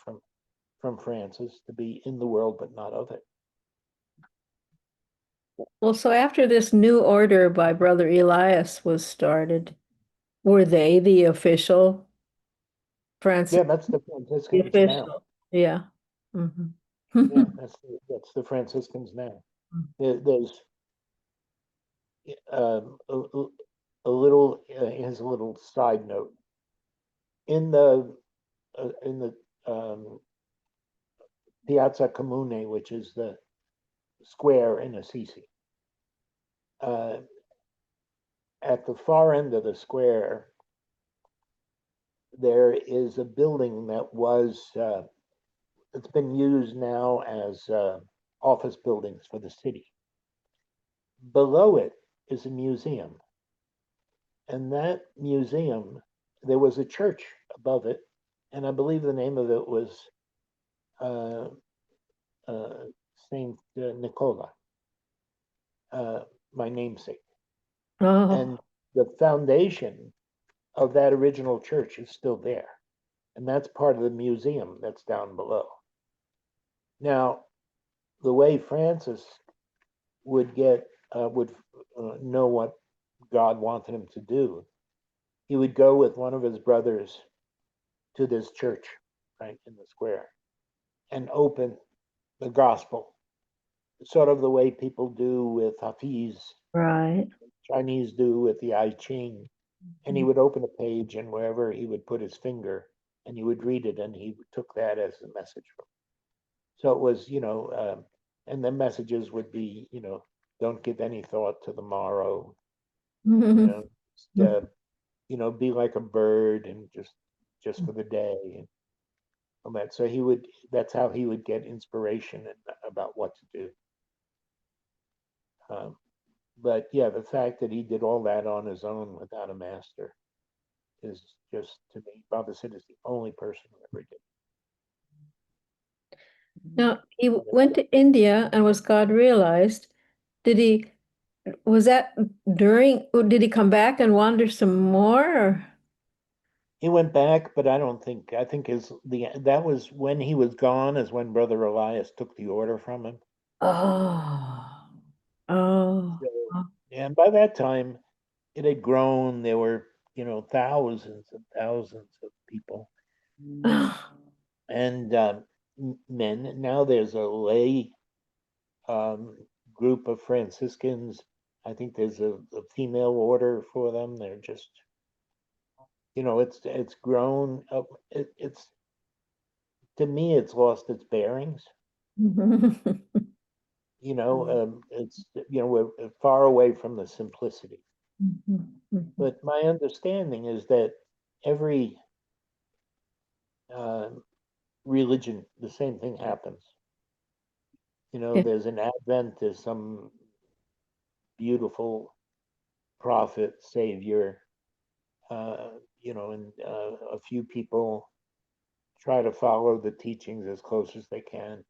from Francis, to be in the world but not of it. Well, so after this new order by Brother Elias was started, were they the official Francis, Yeah, that's the the Franciscans now. official? Yeah. Mhm. Yeah, that's the Franciscans now. There's a little here's a little side note in the Piazza Comune, which is the square in Assisi. Uh, at the far end of the square, there is a building that was it's been used now as office buildings for the city. Below it is a museum, and that museum, there was a church above it, and I believe the name of it was uh, uh, Saint Nicola, my namesake. And Oh, the foundation of that original church is still there. And that's part of the museum that's down below. Now, the way Francis would know what God wanted him to do, he would go with one of his brothers to this church, right, in the square, and open the gospel, sort of the way people do with Hafiz, right. Chinese do with the I Ching. And he would open a page, and wherever he would put his finger, and he would read it, and he took that as the message. So it was, and the messages would be, don't give any thought to the morrow, just, be like a bird and just for the day and all that. So that's how he would get inspiration about what to do. But yeah, the fact that he did all that on his own without a master is just, to me, Baba Sid is the only person who ever did. Now, he went to India and was God realized. Was that did he come back and wander some more? Or? He went back, but I think that was when he was gone, is when Brother Elias took the order from him. Oh, oh, So, and by that time, it had grown. There were, thousands and thousands of people oh. and men. Now there's a lay um, group of Franciscans. I think there's a female order for them. They're just, it's grown up. It's To me, it's lost its bearings. It's we're far away from the simplicity. But my understanding is that every uh, religion, the same thing happens. Yeah. There's an advent, there's some beautiful prophet, savior, and a few people try to follow the teachings as close as they can.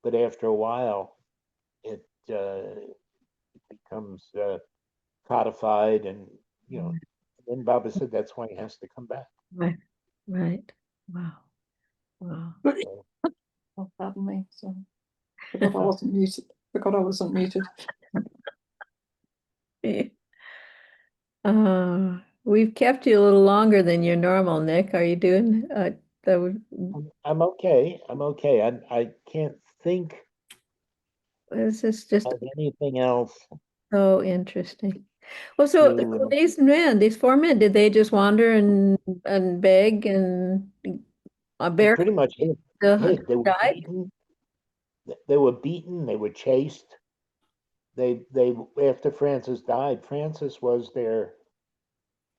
But after a while, it becomes codified, and then Baba said that's why he has to come back. Right, right. Wow, wow. So, Oh, pardon me. So forgot I wasn't muted. Forgot I wasn't muted. We've kept you a little longer than your normal, Nick. Are you doing I'm okay. I'm okay. I can't think this is just of anything else so interesting. Well, so to. these four men, did they just wander and beg and They barefoot pretty much hid. to They were die? beaten. They were beaten. They were chased. They After Francis died, Francis was their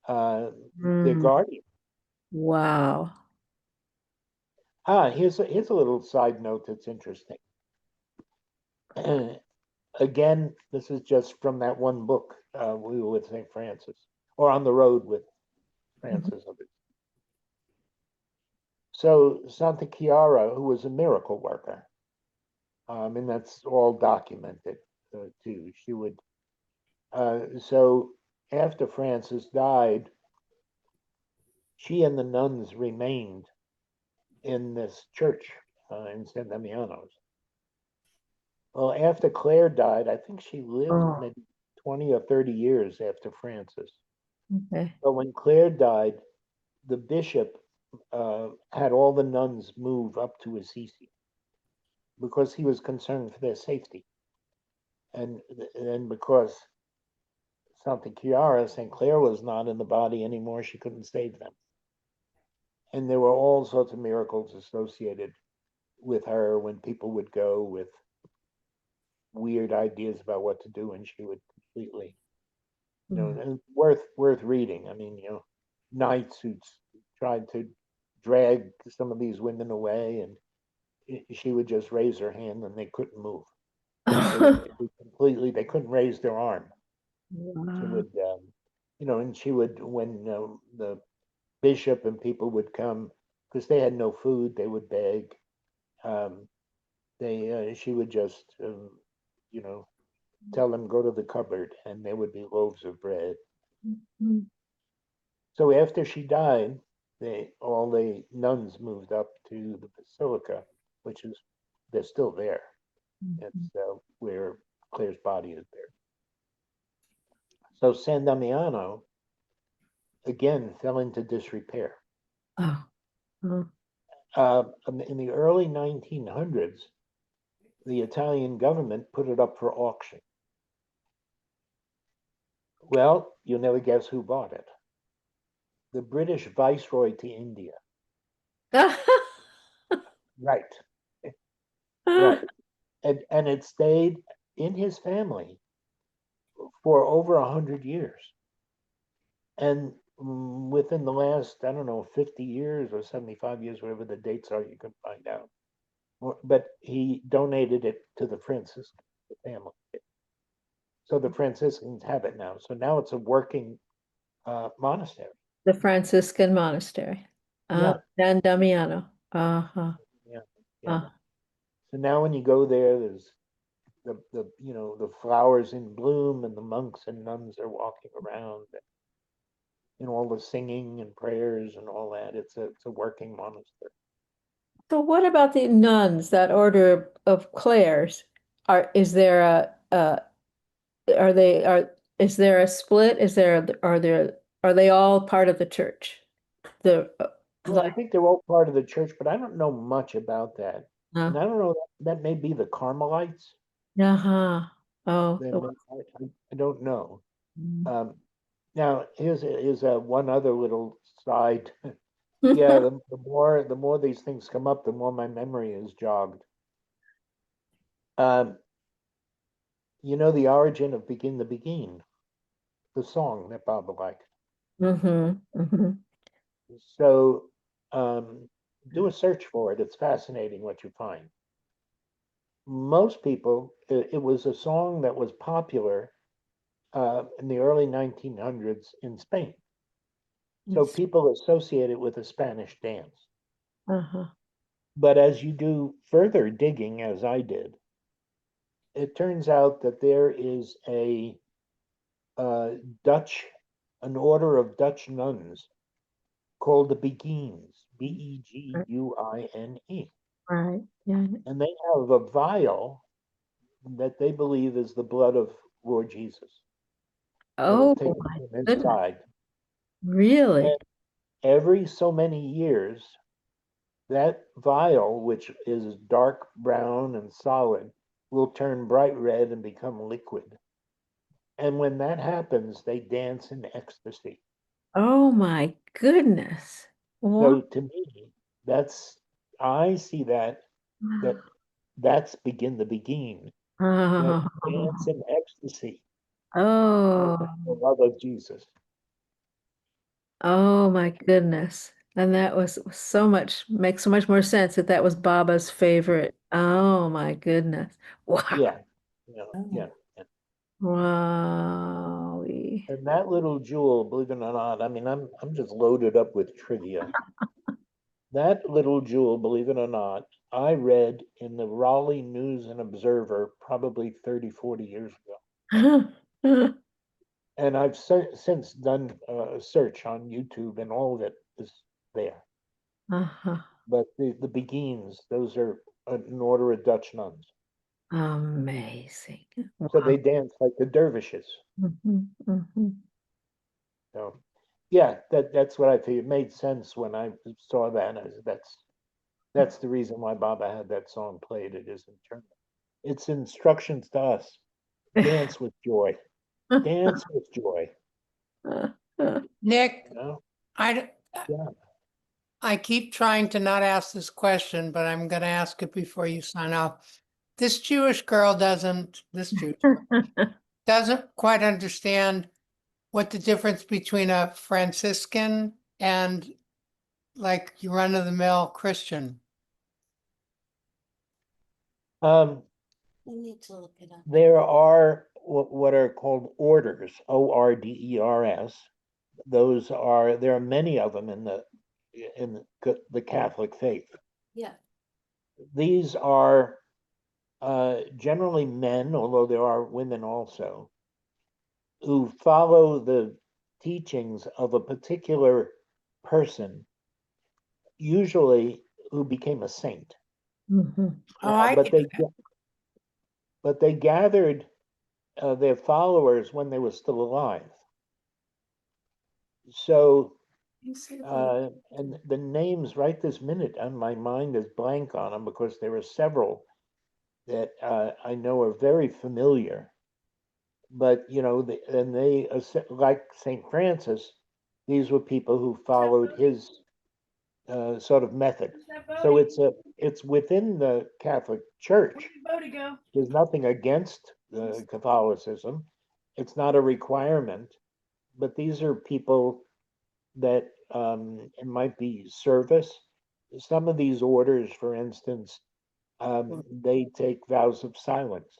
Mm, guardian. wow. Here's a little side note that's interesting. Again, this is just from that one book. We were with St. Francis, or on the road with Francis. So Santa Chiara, who was a miracle worker, and that's all documented too. She would. So after Francis died, she and the nuns remained in this church in San Damiano's. Well, after Claire died, I think she lived Oh, maybe 20 or 30 years after Francis. okay. So when Claire died, the bishop had all the nuns move up to Assisi because he was concerned for their safety. And because Santa Chiara, St. Clair was not in the body anymore, she couldn't save them. And there were all sorts of miracles associated with her when people would go with weird ideas about what to do, and she would completely, and worth reading. I mean, knights who tried to drag some of these women away, and she would just raise her hand, and they couldn't move. They would be completely. They couldn't raise their arm. She Wow. would, and she would when the bishop and people would come because they had no food, they would beg. Um, she would just, tell them go to the cupboard, and there would be loaves of bread. Mhm. So after she died, all the nuns moved up to the basilica, which is they're still there. It's where Claire's body is there. So San Damiano again fell into disrepair. Oh, oh. In the early 1900s, the Italian government put it up for auction. Well, you'll never guess who bought it. The British Viceroy to India. Right, right. And it stayed in his family for over 100 years. And within the last, I don't know, 50 years or 75 years, whatever the dates are, you can find out. But he donated it to the Franciscan family. So the Franciscans have it now. So now it's a working monastery. The Franciscan monastery. Yeah, San Damiano. Uh-huh. yeah, yeah. Uh, So now when you go there, there's the flowers in bloom, and the monks and nuns are walking around, and all the singing and prayers and all that. It's a working monastery. so what about the nuns, that order of Clares? Is there are they, is there a split? Are they all part of the church? The, Well, I like, think they're all part of the church, but I don't know much about that. uh, And I don't know, that may be the Carmelites. uh-huh. Oh, I don't know. mm. Um, Now, here's one other little side. Yeah, the more these things come up, the more my memory is jogged. Um, the origin of Begin to Begin, the song that Baba liked. Mm-hmm. Mm-hmm. So do a search for it. It's fascinating what you find. Most people, it was a song that was popular in the early 1900s in Spain. So people associate it with a Spanish dance. Uh-huh. But as you do further digging, as I did, it turns out that there is uh, Dutch, an order of Dutch nuns called the Beguines, Beguine, Right. Yeah. and they have a vial that they believe is the blood of Lord Jesus that was Oh taken my from his goodness. side. Really? And every so many years, that vial, which is dark brown and solid, will turn bright red and become liquid. And when that happens, they dance in ecstasy. Oh my goodness. Wow. So to me, that's I see that that's begin the begin. Dance in ecstasy Oh, for the love of Jesus. oh my goodness. And that was makes so much more sense that that was Baba's favorite. Oh my goodness. Wow. Yeah, Oh. yeah. Wow. And that little jewel, believe it or not, I mean, I'm just loaded up with trivia. That little jewel, believe it or not, I read in the Raleigh News and Observer probably 30, 40 years ago. And I've since done a search on YouTube, and all of it is there. Uh-huh. But the Beguines, those are an order of Dutch nuns. Amazing. So Wow. they dance like the dervishes. Mhm, mhm. So yeah, that's what I think. It made sense when I saw that. That's the reason why Baba had that song played. It is in German. It's instructions to us. Dance with joy. Dance with joy. Nick, You know? I, Yeah. I keep trying to not ask this question, but I'm going to ask it before you sign off. This Jewish girl doesn't quite understand what the difference between a Franciscan and like your run-of-the-mill Christian. We need to look it up. There are what are called orders, orders. There are many of them in the Catholic faith. Yeah. These are generally men, although there are women also, who follow the teachings of a particular person, usually who became a saint. Mhm. Oh, I But get they gathered their followers when they were still alive. So and the names right this minute, and my mind is blank on them because there are several that I know are very familiar. But they like Saint Francis, these were people who followed his sort of method. So it's within the Catholic Church. There's nothing against Catholicism. It's not a requirement, but these are people that it might be service. Some of these orders, for instance, they take vows of silence.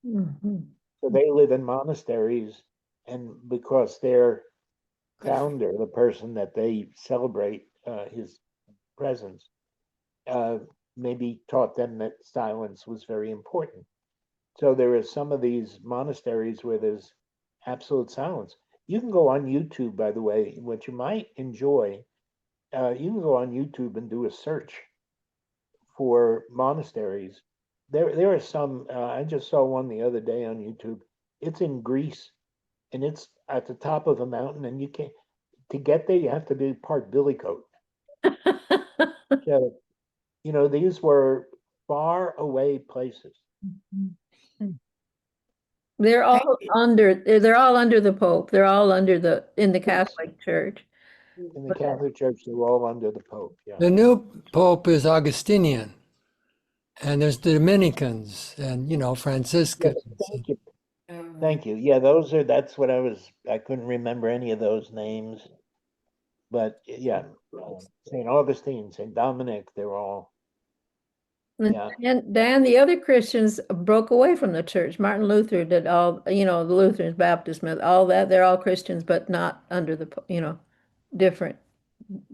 Mhm. So they live in monasteries, and because their founder, the person that they celebrate his presence, uh, maybe taught them that silence was very important. So there are some of these monasteries where there's absolute silence. You can go on YouTube, by the way, what you might enjoy. You can go on YouTube and do a search for monasteries. There are some. I just saw one the other day on YouTube. It's in Greece, and it's at the top of a mountain, and you can't to get there. You have to be part billy coat. So these were far away places. They're all under the Pope. They're all in the Yes. Catholic Church. In the Catholic Church, they're all under the Pope. Yeah. The new Pope is Augustinian, and there's the Dominicans and, Yes, Franciscans. thank you. Thank you. Yeah, that's what I couldn't remember any of those names. But yeah, St. Augustine, St. Dominic, they're all, And yeah. Dan, the other Christians broke away from the church. Martin Luther did all, the Lutherans, Baptists, all that. They're all Christians, but not under different,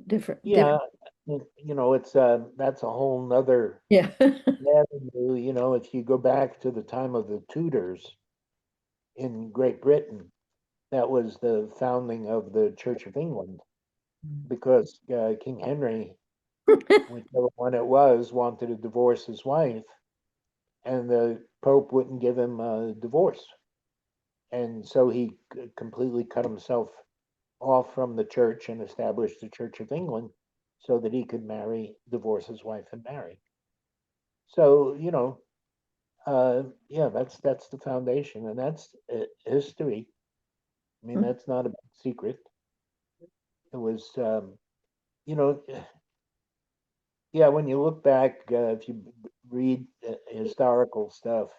different. Yeah, it's that's a whole nother Yeah. avenue. If you go back to the time of the Tudors in Great Britain, that was the founding of the Church of England, because King Henry, whichever one it was, wanted to divorce his wife, and the Pope wouldn't give him a divorce. And so he completely cut himself off from the church and established the Church of England so that he could divorce his wife and marry. So, yeah, that's the foundation, and that's history. I mean, that's not a big secret. It was, yeah, when you look back, if you read historical stuff,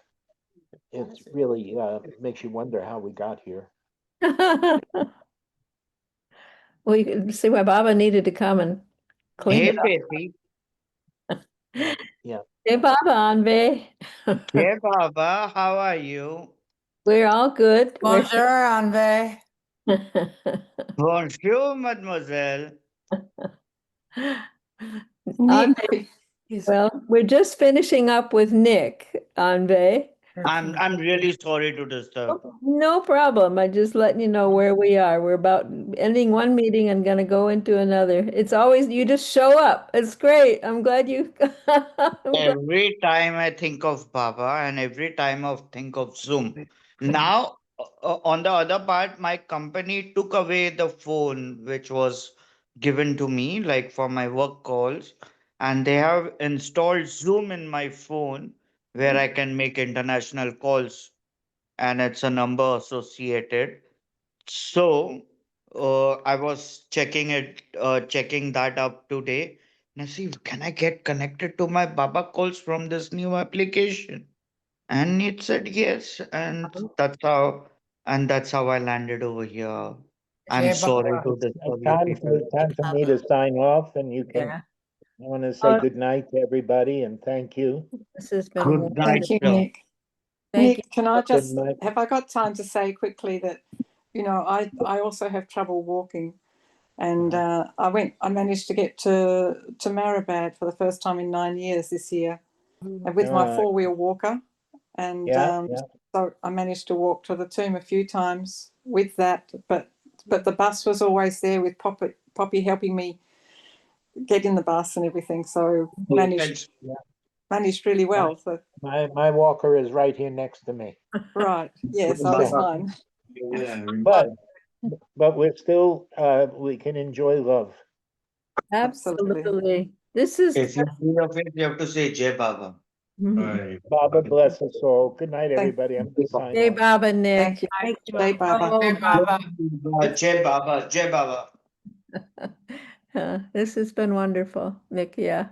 it's really makes you wonder how we got here. Well, you can see why Baba needed to come and clean Hey, it up. Betty. Yeah. Hey, Baba, Anve. Hey, Baba. How are you? We're all good. Bonjour, Anve. Bonjour, mademoiselle. Nick, He's- Well, we're just finishing up with Nick, Anve. I'm really sorry to disturb. No problem. I'm just letting you know where we are. We're about ending one meeting and gonna go into another. It's always, you just show up. It's great. I'm glad you. I'm glad- Every time I think of Baba and every time I think of Zoom. Now, on the other part, my company took away the phone which was given to me, like for my work calls, and they have installed Zoom in my phone where I can make international calls and it's a number associated. So, I was checking that up today. And I see, can I get connected to my Baba calls from this new application? And it said yes, and that's how I landed over here. I'm Jai sorry Baba. to disturb you people. Time for me to sign off, and you can, Yeah, I want to say Uh, good night to everybody and thank you. this has been Good night, thank you, sir. Nick. Thank Nick, can I Good just, night. have I got time to say quickly that, I also have trouble walking. And I managed to get to Maribad for the first time in 9 years this year, and with my Right. four-wheel walker. And Yeah. so I managed to walk to the tomb a few times with that, but the bus was always there with Poppy helping me get in the bus and everything. So managed really well. So My walker is right here next to me, right, yes, I was mine. but we're still, we can enjoy love. Absolutely. This is. If you see your face, you have to say Jai Baba. Mhm. Baba bless us all. Good night, Thank- everybody. I'm going to sign Hey, off. Baba, Nick. Thank you. Thank Jai Baba. Jai Baba. Jai Baba, Jai Baba. This has been wonderful, Nick. Yeah.